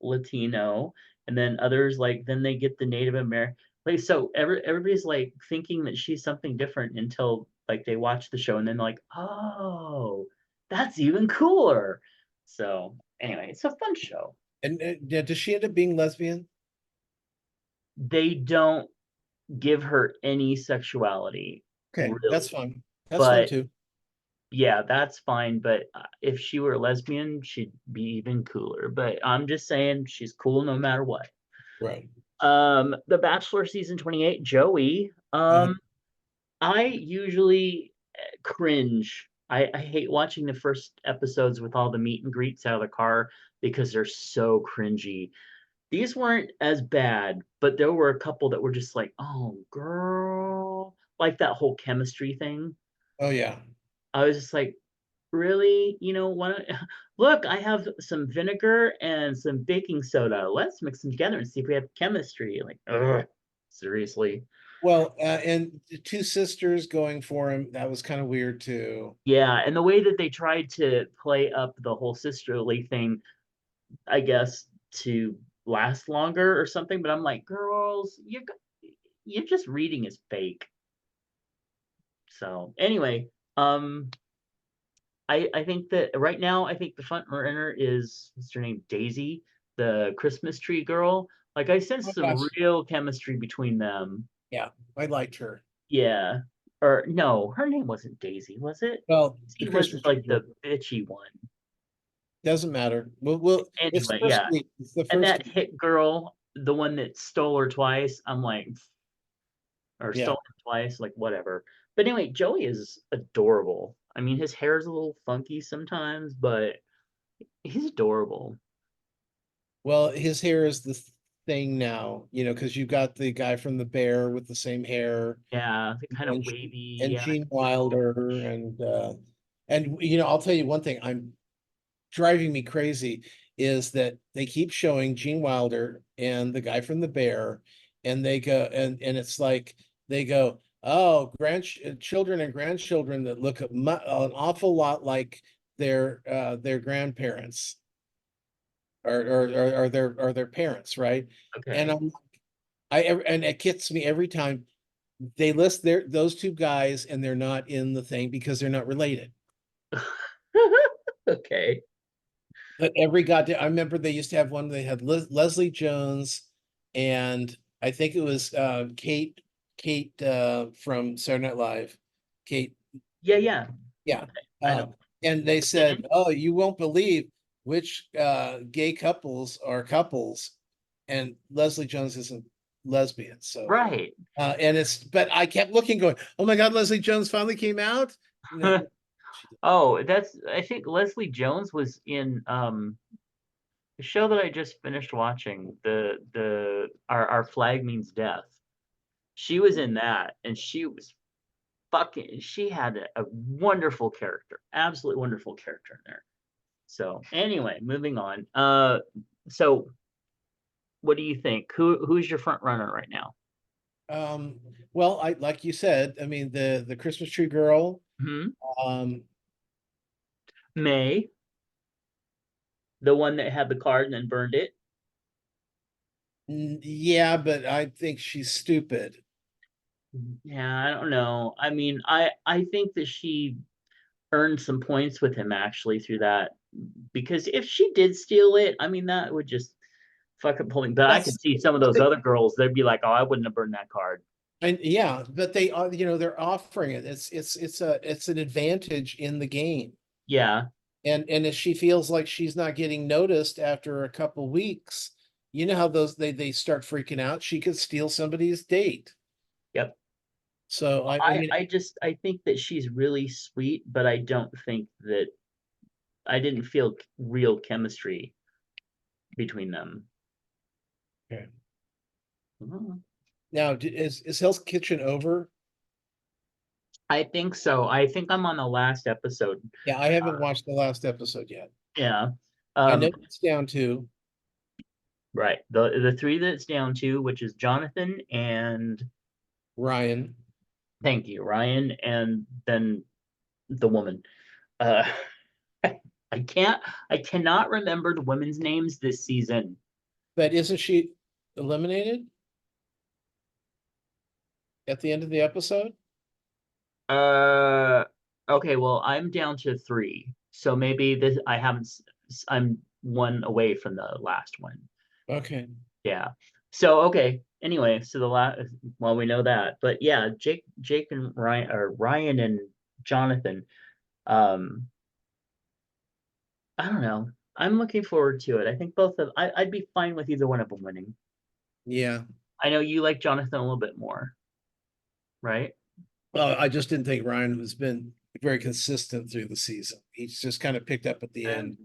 Latino, and then others like then they get the Native American. Like so, everybody's like thinking that she's something different until like they watch the show, and then like, oh, that's even cooler. So anyway, it's a fun show. and yeah, does she end up being lesbian? They don't give her any sexuality, Okay, that's really, fine. That's fine but too. yeah, that's fine. But if she were a lesbian, she'd be even cooler. But I'm just saying she's cool no matter what. Right. The Bachelor season 28, Joey. Uh, I usually cringe. I hate watching the first episodes with all the meet and greets out of the car because they're so cringy. These weren't as bad, but there were a couple that were just like, oh, girl, like that whole chemistry thing. oh yeah. I was just like, really, look, I have some vinegar and some baking soda. Let's mix them together and see if we have chemistry. Like, ugh, seriously. Well, and the two sisters going for him, that was kind of weird too. Yeah, and the way that they tried to play up the whole sisterly thing, I guess, to last longer or something, but I'm like, girls, you're just reading is fake. So anyway, um, I think that right now I think the front runner is what's her name, Daisy, the Christmas tree girl. Like I Oh sense some gosh. real chemistry between them. Yeah, I liked her. Yeah. Or no, her name wasn't Daisy, was it? Well, the Daisy was Christmas tree like girl. the bitchy one. Doesn't matter. Well, it's the Anyway, first yeah. week. It's the And first that week. hit girl, the one that stole her twice, I'm like, or Yeah. stole her twice, like whatever. But anyway, Joey is adorable. I mean, his hair is a little funky sometimes, but he's adorable. Well, his hair is the thing now, because you've got the guy from The Bear with the same hair, Yeah, the kind of and wavy, and yeah, Gene cool. Wilder, and I'll tell you one thing, I'm driving me crazy is that they keep showing Gene Wilder and the guy from The Bear, and they go and it's like they go, Children and grandchildren that look an awful lot like their grandparents or their parents, right? And Okay. and it gets me every time they list those two guys and they're not in the thing because they're not related. Okay. But every goddamn, I remember they used to have one. They had Leslie Jones, and I think it was Kate from Saturday Night Live, Kate. Yeah, yeah. Yeah. I know. And they Mhm. said, "Oh, you won't believe which gay couples are couples," and Leslie Jones isn't lesbian. So, Right. but I kept looking, going, "Oh my God, Leslie Jones finally came out." No, she did. Oh, that's I think Leslie Jones was in the show that I just finished watching, the Our Flag Means Death. She was in that and she had a wonderful character, absolutely wonderful character in there. So anyway, moving on. So what do you think? Who's your front runner right now? Um, well, I like you said, I mean the Christmas tree girl. Hmm. Um, May, the one that had the card and then burned it. yeah, but I think she's stupid. Yeah, I don't know. I mean, I think that she earned some points with him actually through that because if she did steal it, I mean that would just fucking pull me. But I could That's see some of but those other girls, they'd be like, "Oh, I wouldn't have burned that card." and yeah, but they are, they're offering it. It's an advantage in the game. Yeah. And if she feels like she's not getting noticed after a couple weeks, you know how those they start freaking out. She could steal somebody's date. Yep. So I mean, I think that she's really sweet, but I don't think that I didn't feel real chemistry between them. okay. Mhm. Now is Hell's Kitchen over? I think so. I think I'm on the last episode. Yeah, I haven't watched the last episode yet. Yeah. I know Um, it's down to right. The three that it's down to, which is Jonathan and Ryan. thank you, Ryan, and then the woman. Uh, I can't. I cannot remember the women's names this season. But isn't she eliminated at the end of the episode? Uh, okay. Well, I'm down to three, so maybe this I haven't. I'm one away from the last one. Okay. Yeah. So okay. Anyway, so the last. Well, we know that, but yeah, Jake, and Ryan, or Ryan and Jonathan. Um, I don't know. I'm looking forward to it. I think I'd be fine with either one of them winning. Yeah. I know you like Jonathan a little bit more, right? Well, I just didn't think Ryan has been very consistent through the season. He's just kind of picked up at the And end.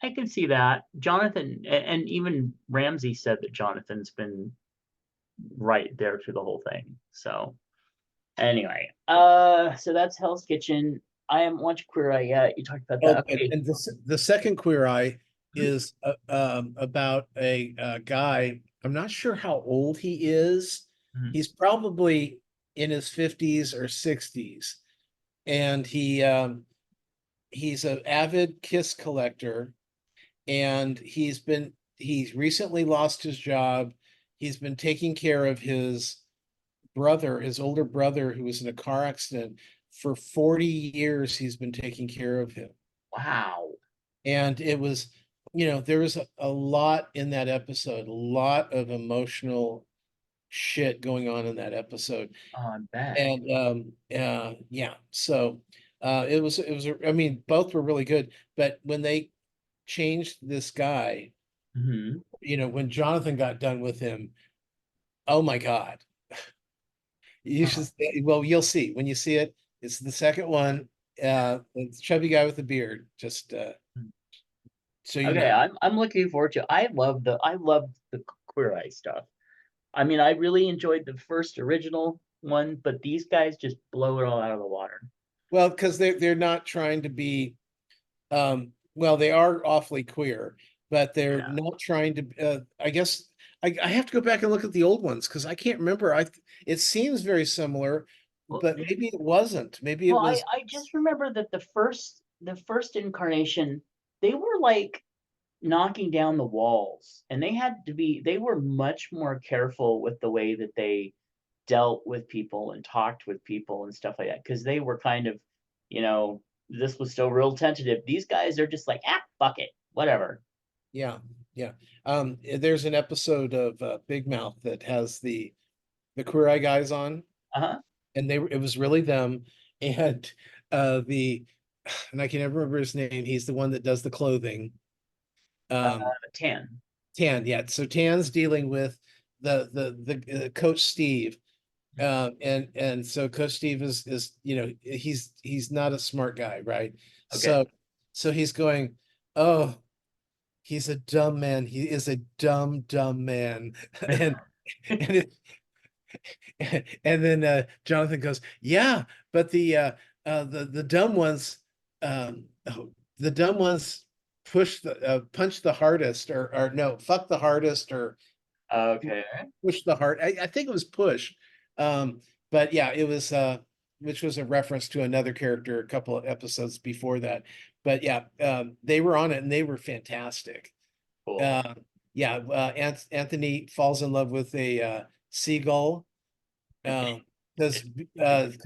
I can see that. Jonathan, and even Ramsey said that Jonathan's been right there through the whole thing. So anyway, so that's Hell's Kitchen. I haven't watched Queer Eye yet. You talked about Oh, that. Okay. and the second Queer Eye is about a guy. I'm not sure how old he is. Mhm. He's probably in his 50s or 60s, and he's an avid Kiss collector, and he's recently lost his job. He's been taking care of his brother, his older brother, who was in a car accident. For 40 years, he's been taking care of him. Wow. And it was, there was a lot in that episode, a lot of emotional shit going on in that episode. Oh, I bet. And yeah, so I mean, both were really good, but when they changed this guy, Hmm. when Jonathan got done with him, oh my God. You should, well, you'll see when you see it. It's the second one. It's chubby guy with the beard. Just so you Okay, know. I'm looking forward to. I love the Queer Eye stuff. I mean, I really enjoyed the first original one, but these guys just blow it all out of the water. Well, because they're not trying to be well, they are awfully queer, but they're Yeah. not trying to I guess I have to go back and look at the old ones because I can't remember. It seems very similar, Well, but maybe it wasn't. Maybe it well, was. I just remember that the first incarnation, they were like knocking down the walls, and they were much more careful with the way that they dealt with people and talked with people and stuff like that, because they were kind of, you know, this was still real tentative. These guys are just like, fuck it, whatever. Yeah, yeah. There's an episode of Big Mouth that has the Queer Eye guys on, Uh-huh. and it was really them, and the and I can never remember his name. He's the one that does the clothing. Um, Tan. Tan, yeah. So Tan's dealing with the Coach Steve, and so Coach Steve is he's not a smart guy, right? Okay. So he's going, oh, he's a dumb man. He is a dumb man, and and it, and then Jonathan goes, yeah, but the dumb ones, the dumb ones punch the hardest, or no, fuck the hardest, or Okay. push the hard. I think it was push, but yeah, it was which was a reference to another character a couple of episodes before that. But yeah, they were on it and they were fantastic. Cool. Yeah, Anthony falls in love with a seagull because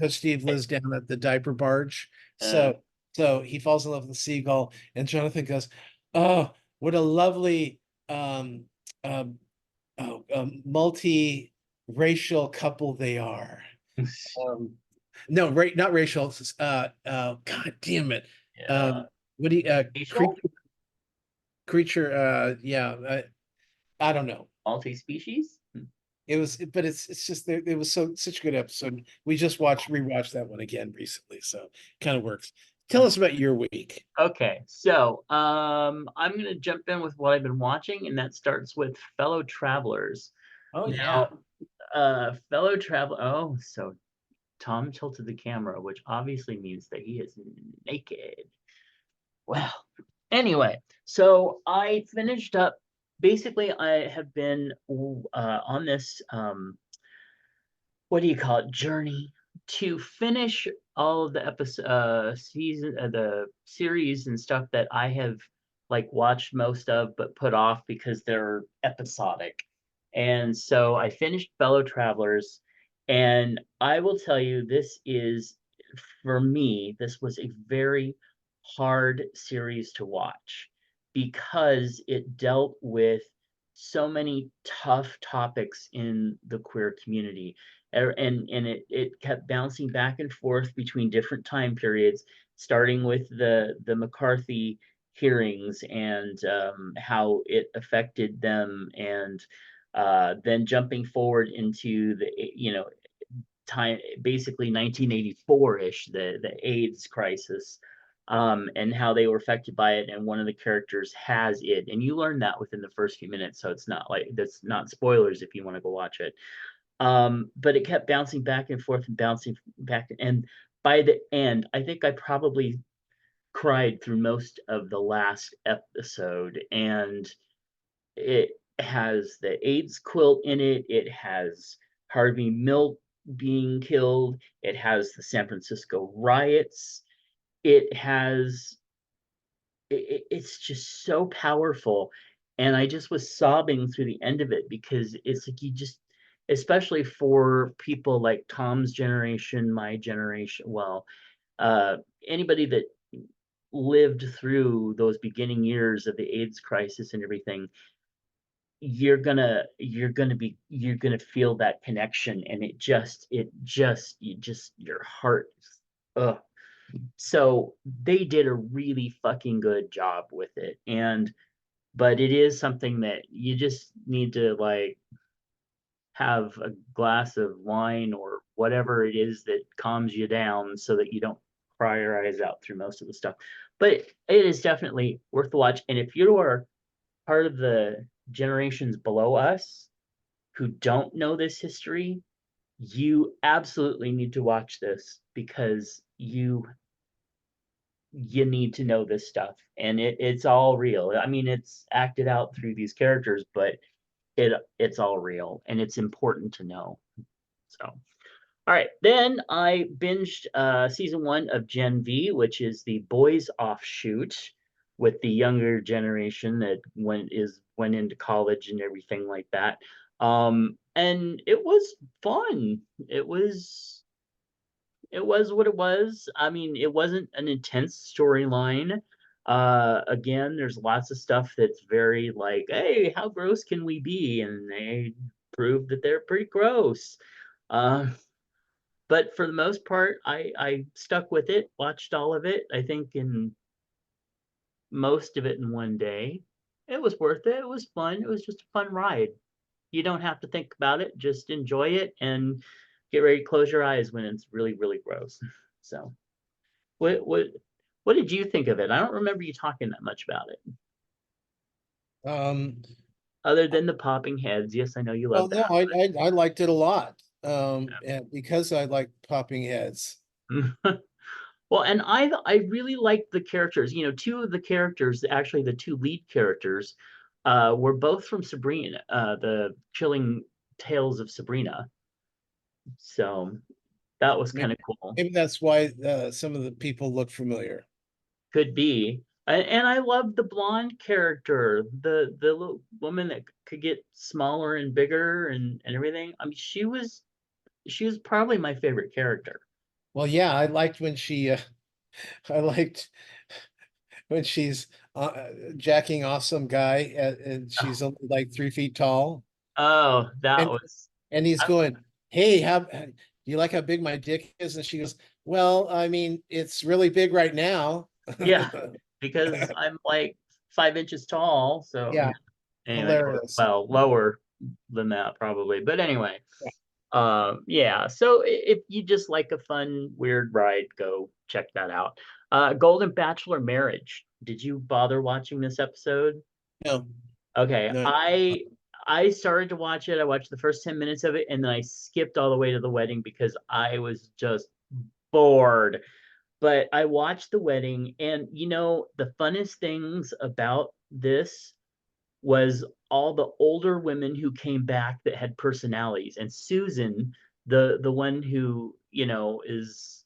Steve lives down at the diaper barge. Uh, So he falls in love with the seagull, and Jonathan goes, "Oh, what a lovely um, multi-racial couple they are." Um, no, not racial. God damn it. yeah. What do you Facial? creature? Yeah, I don't know. Multi-species? It was, but it's just there. It was such a good episode. We just rewatched that one again recently, so kind of works. Tell us about your week. Okay, so I'm gonna jump in with what I've been watching, and that starts with Fellow Travelers. Oh yeah. Now, Fellow Traveler. Oh, so Tom tilted the camera, which obviously means that he is naked. Well, anyway, so I finished up. Basically, I have been on this what do you call it, journey to finish all of the episode season the series and stuff that I have like watched most of but put off because they're episodic. And so I finished Fellow Travelers, and I will tell you, this is, for me, this was a very hard series to watch because it dealt with so many tough topics in the queer community. And it kept bouncing back and forth between different time periods, starting with the McCarthy hearings and how it affected them, and then jumping forward into the time, basically 1984-ish, the AIDS crisis, and how they were affected by it. And one of the characters has it, and you learn that within the first few minutes, so it's not like, that's not spoilers if you want to go watch it. But it kept bouncing back and forth and bouncing back, and by the end, I think I probably cried through most of the last episode. And it has the AIDS quilt in it. It has Harvey Milk being killed. It has the San Francisco riots. It has it's just so powerful. And I just was sobbing through the end of it, because it's like, you just, especially for people like Tom's generation, my generation, well, anybody that lived through those beginning years of the AIDS crisis and everything, you're gonna feel that connection. And your heart, ugh. So they did a really fucking good job with it. And but it is something that you just need to like have a glass of wine or whatever it is that calms you down, so that you don't cry your eyes out through most of the stuff. But it is definitely worth the watch. And if you are part of the generations below us who don't know this history, you absolutely need to watch this, because you need to know this stuff. And it's all real. I mean, it's acted out through these characters, but it's all real, and it's important to know. So, all right, then I binged season 1 of Gen V, which is the boys offshoot with the younger generation that went into college and everything like that. And it was fun. It was what it was. I mean, it wasn't an intense storyline. Again, there's lots of stuff that's very like, hey, how gross can we be? And they proved that they're pretty gross. Uh, but for the most part, I stuck with it, watched all of it. I think in most of it in one day. It was worth it. It was fun. It was just a fun ride. You don't have to think about it. Just enjoy it and get ready to close your eyes when it's really, really gross. So, what what did you think of it? I don't remember you talking that much about it, Um, other than the popping heads. Yes, I know you well, love no, I liked it a lot. And because I like popping heads. that. Well, and I really liked the characters. You know, two of the characters, actually the two lead characters, were both from Sabrina, the Chilling Tales of Sabrina. So that was kind Maybe, of cool. maybe that's why some of the people look familiar. Could be. And I love the blonde character, the little woman that could get smaller and bigger and everything. I mean, she was probably my favorite character. Well, yeah, I liked when she I liked when she's jacking off some guy and she's only like 3 feet tall. Oh, that And was and he's I, going, "Hey, how do you like how big my dick is?" And she goes, "Well, I mean, it's really big right now." yeah, because I'm like 5 inches tall. So yeah. Yeah, Anyway, or, hilarious. well, lower than that probably. But anyway, yeah. So if you just like a fun, weird ride, go check that out. Golden Bachelor Marriage. Did you bother watching this episode? No, Okay, no. I started to watch it. I watched the first 10 minutes of it, and then I skipped all the way to the wedding because I was just bored. But I watched the wedding, and the funnest things about this was all the older women who came back that had personalities. And Susan, the one who is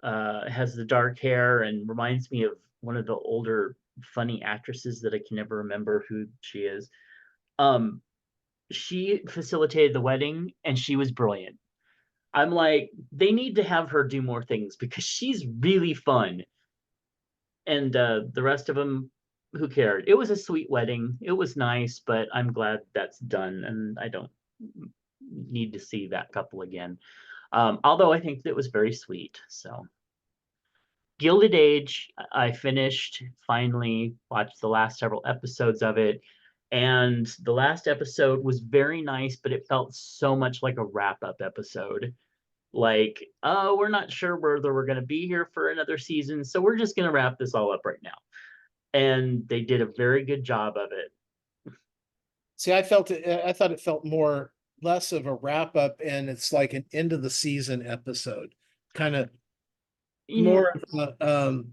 has the dark hair and reminds me of one of the older funny actresses that I can never remember who she is. Um, she facilitated the wedding, and she was brilliant. I'm like, they need to have her do more things because she's really fun. And the rest of them, who cared? It was a sweet wedding. It was nice, but I'm glad that's done, and I don't need to see that couple again. Although I think it was very sweet. So, Gilded Age, I finished, finally watched the last several episodes of it. And the last episode was very nice, but it felt so much like a wrap up episode. Like, oh, we're not sure whether we're going to be here for another season, so we're just going to wrap this all up right now. And they did a very good job of it. See, I felt it. I thought it felt more less of a wrap up, and it's like an end of the season episode, kind of Yeah. more of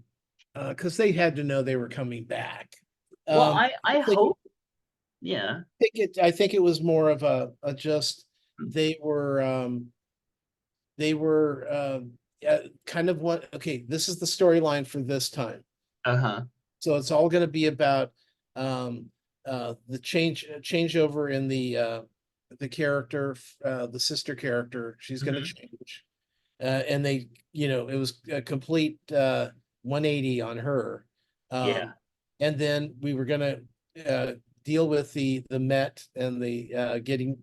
because they had to know they were coming back. Well, Um, I I think hope. Yeah. I think it was more of a just they were they were kind of what okay, this is the storyline for this time. Uh-huh. So it's all going to be about the changeover in the character, the sister character. She's going to Mhm. change, and they, it was a complete 180 on her. Yeah. And then we were going to deal with the Met and the getting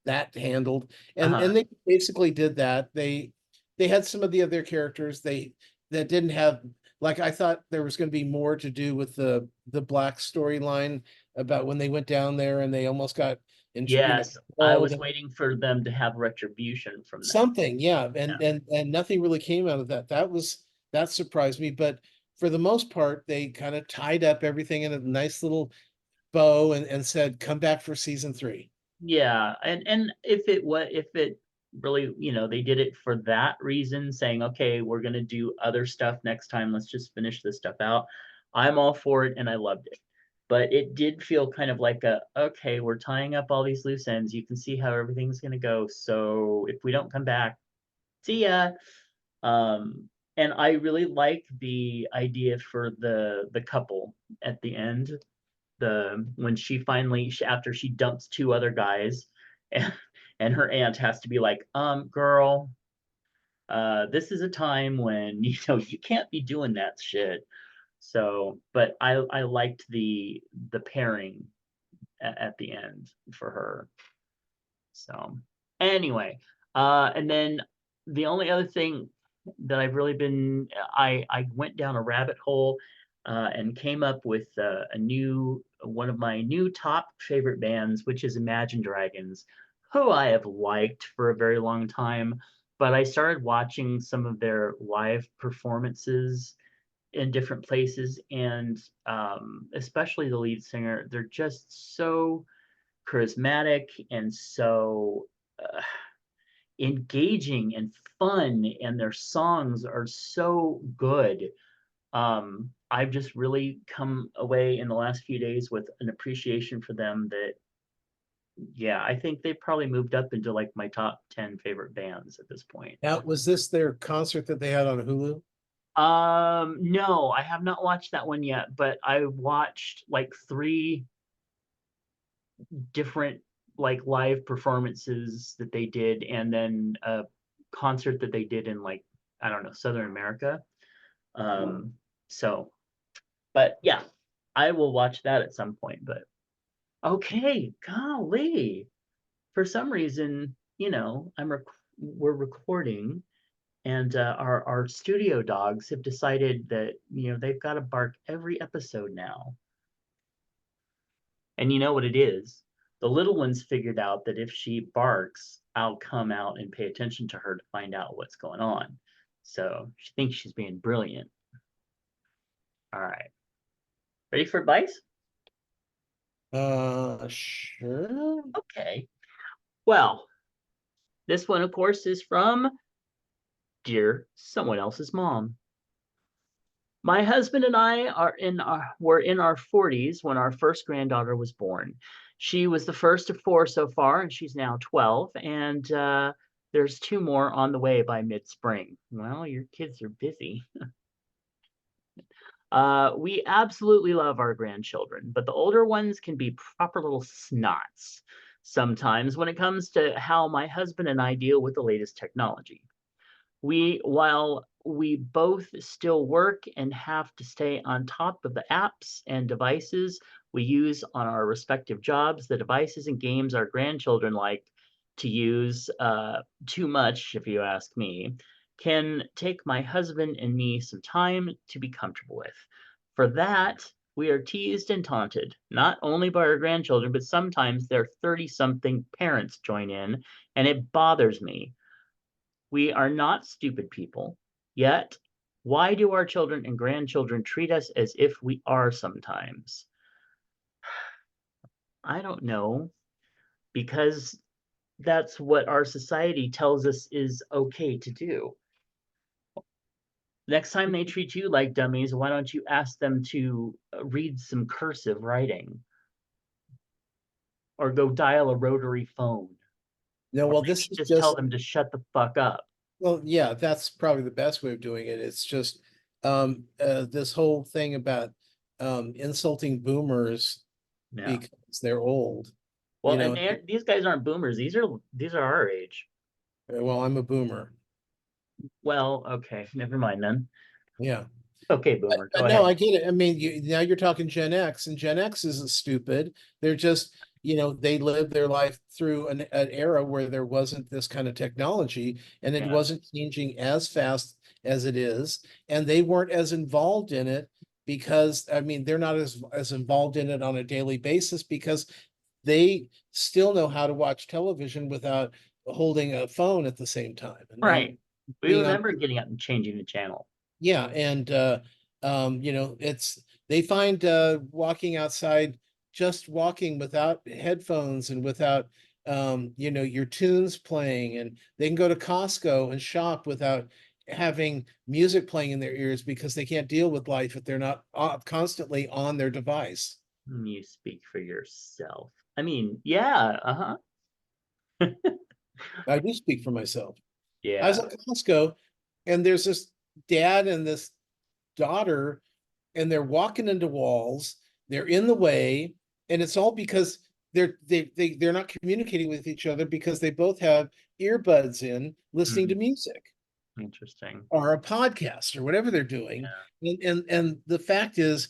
that handled, and Uh-huh. they basically did that. They had some of the other characters that didn't have, like, I thought there was going to be more to do with the black storyline about when they went down there and they almost got in, Yes, I killed was and waiting for them to have retribution from that. something, yeah, Yeah. and nothing really came out of that. That surprised me, but for the most part, they kind of tied up everything in a nice little bow and said, "Come back for season 3." Yeah, and if it really, they did it for that reason, saying, okay, we're gonna do other stuff next time. Let's just finish this stuff out. I'm all for it, and I loved it. but it did feel kind of like okay, we're tying up all these loose ends. You can see how everything's gonna go. So if we don't come back, see ya. And I really like the idea for the couple at the end. When she finally, after she dumps two other guys, and, and her aunt has to be like, girl, this is a time when you can't be doing that shit. So, but I liked the pairing at the end for her. So anyway, and then the only other thing that I've really been, I went down a rabbit hole and came up with one of my new top favorite bands, which is Imagine Dragons, who I have liked for a very long time. But I started watching some of their live performances in different places, and especially the lead singer, they're just so charismatic and so engaging and fun, and their songs are so good. I've just really come away in the last few days with an appreciation for them that, yeah, I think they probably moved up into like my top 10 favorite bands at this point. Now, was this their concert that they had on Hulu? No, I have not watched that one yet, but I watched like 3 different like live performances that they did, and then a concert that they did in like, I don't know, Southern America. So, but yeah, I will watch that at some point. But okay, golly, for some reason, we're recording, and our studio dogs have decided that they've got to bark every episode now. And you know what it is? The little ones figured out that if she barks, I'll come out and pay attention to her to find out what's going on. So she thinks she's being brilliant. All right. Ready for advice? Sure. Okay. Well, this one, of course, is from Dear Someone Else's Mom. My husband and I were in our 40s when our first granddaughter was born. She was the first of 4 so far, and she's now 12, and there's 2 more on the way by mid-spring. Well, your kids are busy. We absolutely love our grandchildren, but the older ones can be proper little snots sometimes when it comes to how my husband and I deal with the latest technology. While we both still work and have to stay on top of the apps and devices we use on our respective jobs, the devices and games our grandchildren like to use too much, if you ask me, can take my husband and me some time to be comfortable with. For that, we are teased and taunted, not only by our grandchildren, but sometimes their 30-something parents join in, and it bothers me. We are not stupid people. Yet, why do our children and grandchildren treat us as if we are sometimes? I don't know, because that's what our society tells us is okay to do. Next time they treat you like dummies, why don't you ask them to read some cursive writing? Or go dial a rotary phone? No, Or well, maybe this is just tell them to shut the fuck up. well, yeah, that's probably the best way of doing it. It's just this whole thing about insulting boomers Yeah. because they're old. Well, You know, and these guys aren't boomers. These are our age. well, I'm a boomer. Well, okay, never mind then. Yeah. Okay, boomer, go No, ahead. I get it. I mean, now you're talking Gen X, and Gen X isn't stupid. They're just, they lived their life through an era where there wasn't this kind of technology, and it Yeah. wasn't changing as fast as it is, and they weren't as involved in it because, I mean, they're not as involved in it on a daily basis because they still know how to watch television without holding a phone at the same time Right. We being on. remember getting up and changing the channel. Yeah, and they find walking outside, just walking without headphones and without your tunes playing, and they can go to Costco and shop without having music playing in their ears because they can't deal with life if they're not constantly on their device. You speak for yourself. I mean, yeah, I do speak for myself. I was yeah. at Costco, and there's this dad and this daughter, and they're walking into walls. They're in the way, and it's all because they're not communicating with each other because they both have earbuds in, listening to Mhm. music Interesting. or a podcast or whatever they're doing. And the fact is,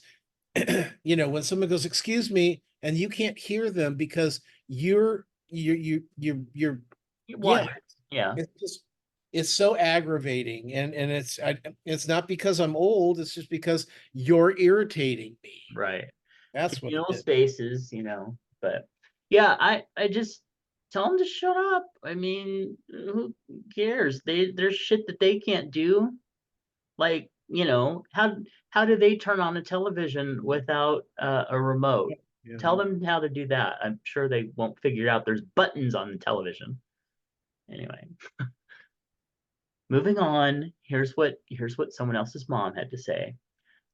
when someone goes, "Excuse me," and you can't hear them because you're What? yeah, Yeah, it's just it's so aggravating, and it's not because I'm old, it's just because you're irritating me. right. That's what it Communal is. spaces, but yeah, I just tell them to shut up. I mean, who cares? There's shit that they can't do. Like, how do they turn on a television without a remote? Yeah. Tell them how to do that. I'm sure they won't figure it out. There's buttons on the television. Anyway, moving on. Here's what someone else's mom had to say.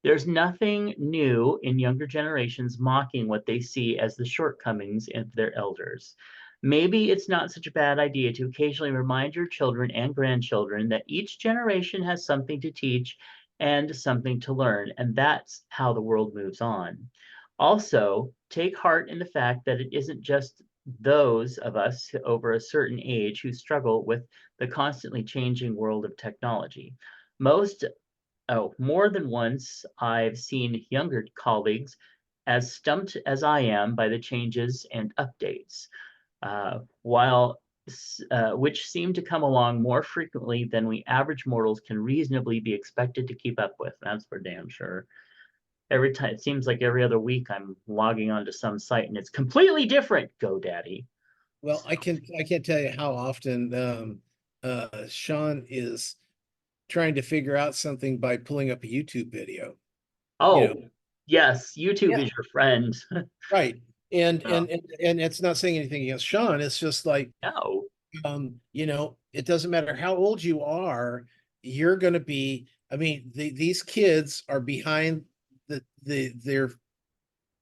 There's nothing new in younger generations mocking what they see as the shortcomings of their elders. Maybe it's not such a bad idea to occasionally remind your children and grandchildren that each generation has something to teach and something to learn, and that's how the world moves on. Also, take heart in the fact that it isn't just those of us over a certain age who struggle with the constantly changing world of technology. Most More than once, I've seen younger colleagues as stumped as I am by the changes and updates, which seem to come along more frequently than we average mortals can reasonably be expected to keep up with. That's for damn sure. Every time, it seems like every other week I'm logging onto some site and it's completely different. GoDaddy. Well, So, I can't tell you how often Sean is trying to figure out something by pulling up a YouTube video. You know, oh, yes, YouTube yeah, is your friend. right. And No, and and and it's not saying anything against Sean. It's just like, no. it doesn't matter how old you are, you're going to be. I mean, these kids are behind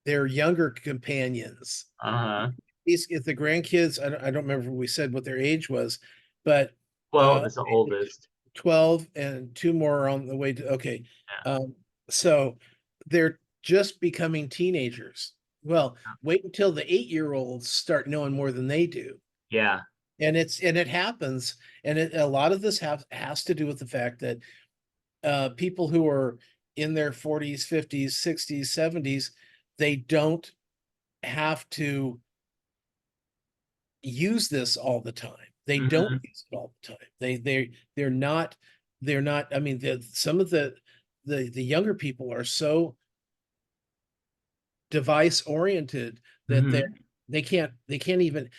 their younger companions. Uh-huh. These, if the grandkids, I don't remember if we said what their age was, but 12 uh, is the oldest. 12 and two more are on the way to, okay. Yeah. So they're just becoming teenagers. Well, wait until the 8-year-olds start knowing more than they do. Yeah. And it happens, and a lot of this has to do with the fact that people who are in their 40s, 50s, 60s, 70s, they don't have to use this all the time. They don't Hmm. use it all the time. They're not they're not. I mean, some of the younger people are so device oriented that Hmm. they can't even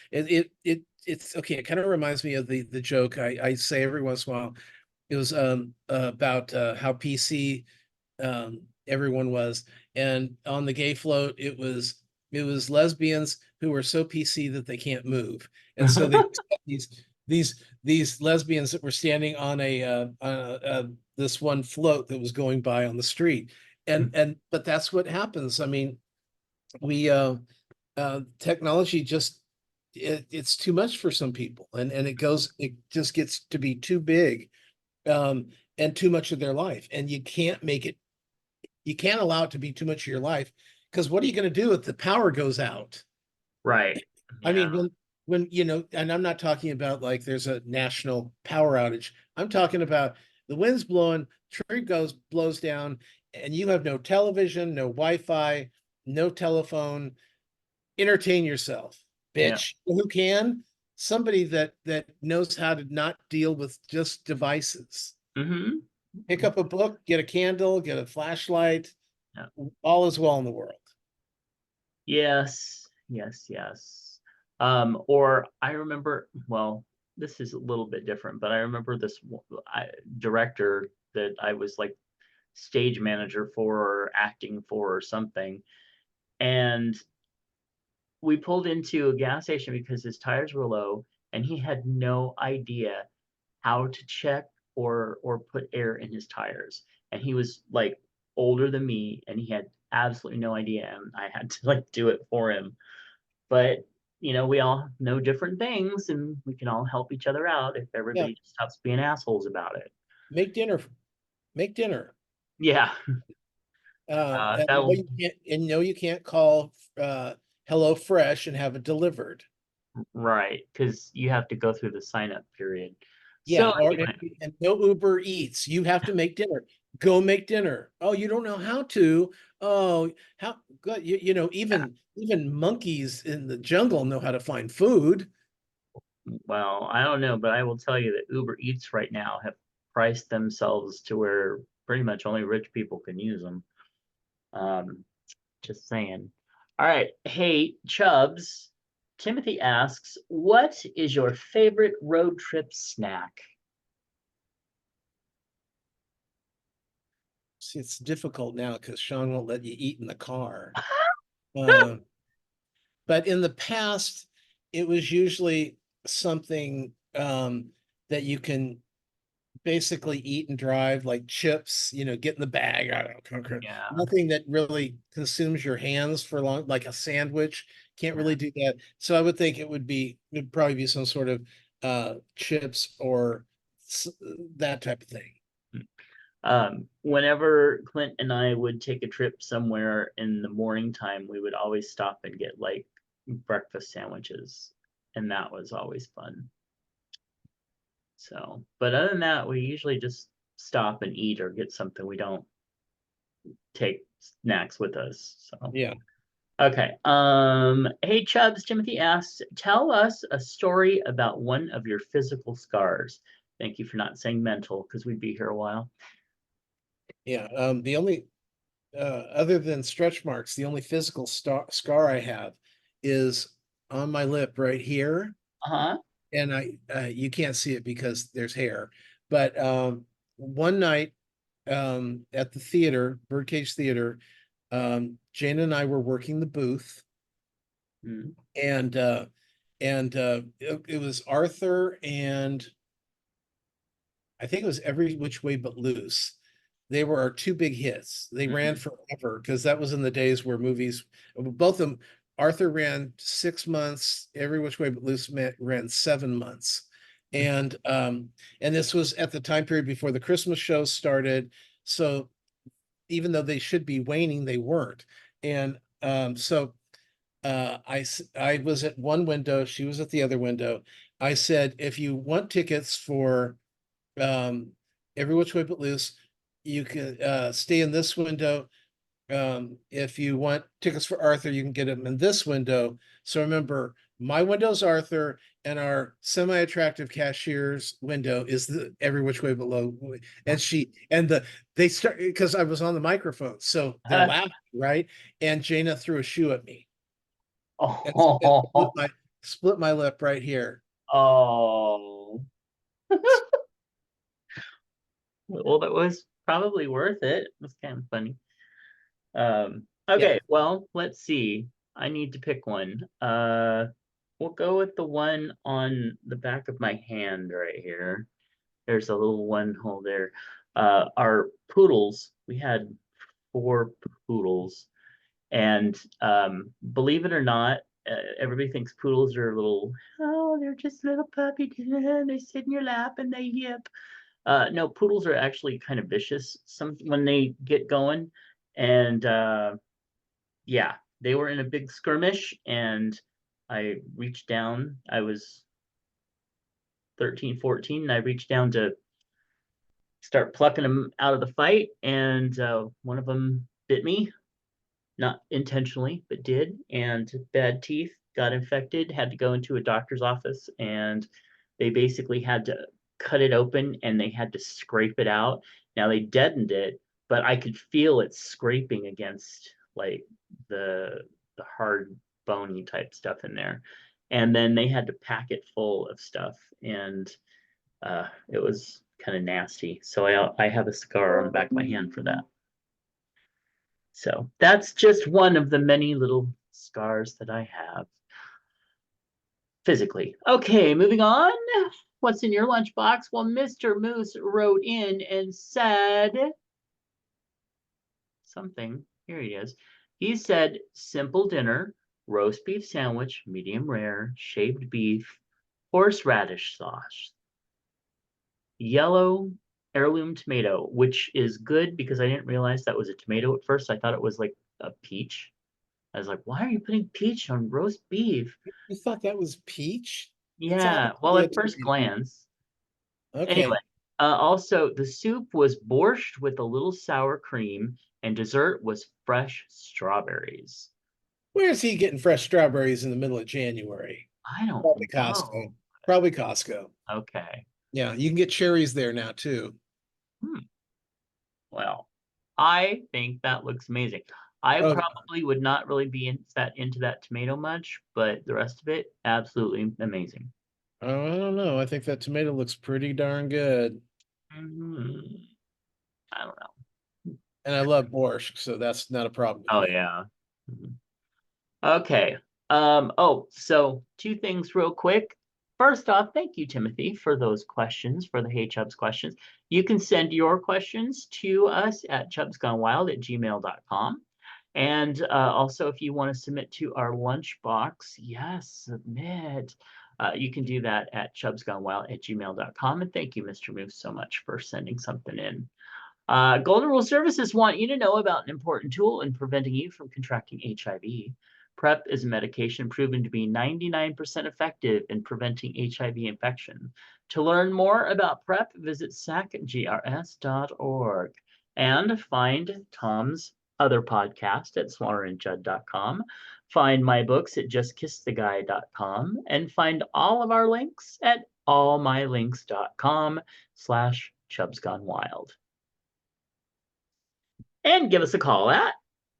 it's okay. It kind of reminds me of the joke I say every once in a while. It was about how PC everyone was, and on the gay float it was lesbians who were so PC that they can't move, and so they these lesbians that were standing on this one float that was going by on the street, and but that's what happens. I mean, we technology just it's too much for some people, and it just gets to be too big, and too much of their life, and you can't allow it to be too much of your life, because what are you going to do if the power goes out? Right. I Yeah. mean, when and I'm not talking about like there's a national power outage. I'm talking about the wind's blowing, tree blows down, and you have no television, no Wi-Fi, no telephone. Entertain yourself, Yeah. bitch. Who can? Somebody that knows how to not deal with just devices. Hmm. Pick up a book, get a candle, get a flashlight. Yeah. All is well in the world. Yes. Yes. Yes. Or I remember, well, this is a little bit different, but I remember this director that I was like stage manager for or acting for or something. And we pulled into a gas station because his tires were low and he had no idea how to check or put air in his tires. And he was like older than me and he had absolutely no idea, and I had to like do it for him. But we all know different things, and we can all help each other out if Yeah, everybody just stops being assholes about it. make dinner. Make dinner. Yeah, And no, that'll you can't. And no, you can't call Hello Fresh and have it delivered. right, because you have to go through the sign up period. So Yeah, or anyway, and no Uber Eats. You have to make dinner. Go make dinner. Oh, you don't know how to. Oh, how good. yeah, Even monkeys in the jungle know how to find food. well, I don't know, but I will tell you that Uber Eats right now have priced themselves to where pretty much only rich people can use them. Um, just saying. All right. Hey, Chubs. Timothy asks, what is your favorite road trip snack? See, it's difficult now because Sean won't let you eat in the car. Uh, but in the past, it was usually something that you can basically eat and drive, like chips, get in the bag. I don't know, Yeah. nothing that really consumes your hands for long, like a sandwich. Can't Yeah. really do that. So I would think it'd probably be some sort of chips or that type of thing. Whenever Clint and I would take a trip somewhere in the morning time, we would always stop and get like breakfast sandwiches, and that was always fun. So, but other than that, we usually just stop and eat or get something. We don't take snacks with us. So, Yeah. okay. Hey Chubbs, Timothy asks, tell us a story about one of your physical scars. Thank you for not saying mental, because we'd be here a while. Yeah. The only other than stretch marks, the only physical scar I have is on my lip right here. Uh-huh. And you can't see it because there's hair. But one night at the theater, Birdcage Theater, Jane and I were working the booth, Mm. and it was Arthur and I think it was Every Which Way But Loose. They were our two big hits. They ran Mhm. forever because that was in the days where movies, both of them, Arthur ran 6 months, Every Which Way But Loose ran 7 months. And this was at the time period before the Christmas shows started. So even though they should be waning, they weren't. And so I was at one window, she was at the other window. I said, if you want tickets for um, Every Which Way But Loose, you can stay in this window. If you want tickets for Arthur, you can get them in this window. So remember, my window's Arthur, and our semi-attractive cashier's window is the Every Which Way But Low. They start because I was on the microphone, so they're laughing, right? And Jaina threw a shoe at me and Oh, split my lip right here. oh. Well, that was probably worth it. It was kind of funny. Yeah, Okay, well, let's see. I need to pick one. We'll go with the one on the back of my hand right here. There's a little one hole there. Our poodles, we had 4 poodles, and believe it or not, everybody thinks poodles are little, oh, they're just little puppy. They sit in your lap and they yip. No, poodles are actually kind of vicious some when they get going. And yeah, they were in a big skirmish, and I reached down. I was 13, 14, and I reached down to start plucking them out of the fight, and one of them bit me, not intentionally, but did, and bad teeth, got infected, had to go into a doctor's office, and they basically had to cut it open and they had to scrape it out. Now they deadened it, but I could feel it scraping against like the hard bony type stuff in there. And then they had to pack it full of stuff, and it was kind of nasty. So I have a scar on the back of my hand for that. So that's just one of the many little scars that I have physically. Okay, moving on. What's in your lunchbox? Well, Mr. Moose wrote in and said something. Here he is. He said simple dinner, roast beef sandwich, medium rare, shaved beef, horseradish sauce, yellow heirloom tomato, which is good because I didn't realize that was a tomato at first. I thought it was like a peach. I was like, why are you putting peach on roast beef? You thought that was peach? It's Yeah, well, obviously a at first tomato. glance. Okay. Anyway, also the soup was borscht with a little sour cream, and dessert was fresh strawberries. Where's he getting fresh strawberries in the middle of January? I don't Probably know. Costco. Probably Costco. Okay. Yeah, you can get cherries there now too. Hmm. Well, I think that looks amazing. I Oh, probably would not really be into that tomato much, but the rest of it, absolutely amazing. I don't know. I think that tomato looks pretty darn good. Mhm. I don't know. And I love borscht, so that's not a problem with Oh me. yeah. Mhm. Okay. So two things real quick. First off, thank you, Timothy, for those questions, for the Hey Chubs questions. You can send your questions to us at chubsgonewild@gmail.com. And also, if you want to submit to our lunchbox, yes, submit. You can do that at chubsgonewild@gmail.com. And thank you, Mr. Moose, so much for sending something in. Golden Rule Services want you to know about an important tool in preventing you from contracting HIV. PrEP is a medication proven to be 99% effective in preventing HIV infection. To learn more about PrEP, visit sacgrs.org and find Tom's other podcast at swallerandjudd.com. Find my books at justkisstheguy.com and find all of our links at allmylinks.com/chubsgonewild. And give us a call at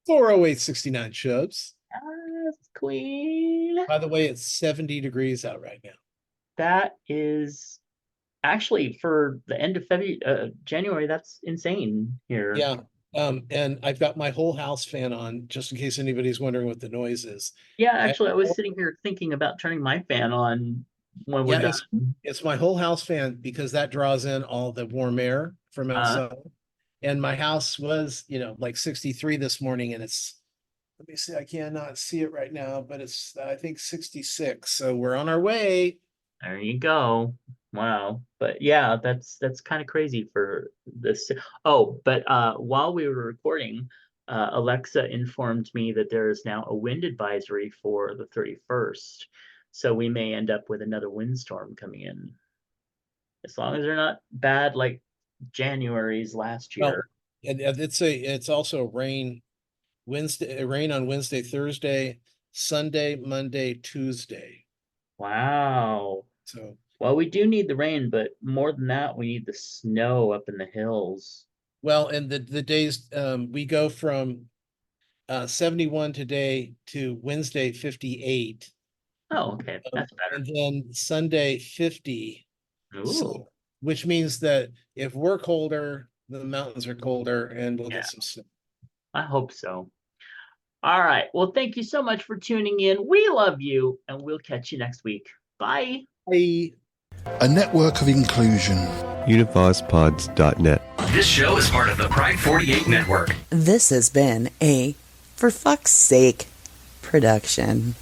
408-69 Chubs. Yes, Queen. By the way, it's 70 degrees out right now. That is actually for the end of January. That's insane here. Yeah. And I've got my whole house fan on, just in case anybody's wondering what the noise is. Yeah, actually, I was sitting here thinking about turning my fan on when we're Yeah, done. it's my whole house fan because that draws in all the warm air from outside. And my house was, like 63 this morning, and let me see, I cannot see it right now, but it's I think 66. So we're on our way. There you go. Wow. But yeah, that's kind of crazy for this. Oh, but while we were recording, Alexa informed me that there is now a wind advisory for the 31st. So we may end up with another windstorm coming in. As long as they're not bad like January's last Well, year. and it's also rain on Wednesday, Thursday, Sunday, Monday, Tuesday. Wow. So Well, we do need the rain, but more than that, we need the snow up in the hills. well, and the days we go from 71 today to Wednesday 58. Oh, okay. That's better. And then Sunday 50. Ooh. So, which means that if we're colder, the mountains are colder and we'll Yeah. get some snow. I hope so. All right. Well, thank you so much for tuning in. We love you, and we'll catch you next week. Bye. Bye. A network of inclusion. UnivazPods.net. This show is part of the Pride 48 network. This has been a For Fuck's Sake production.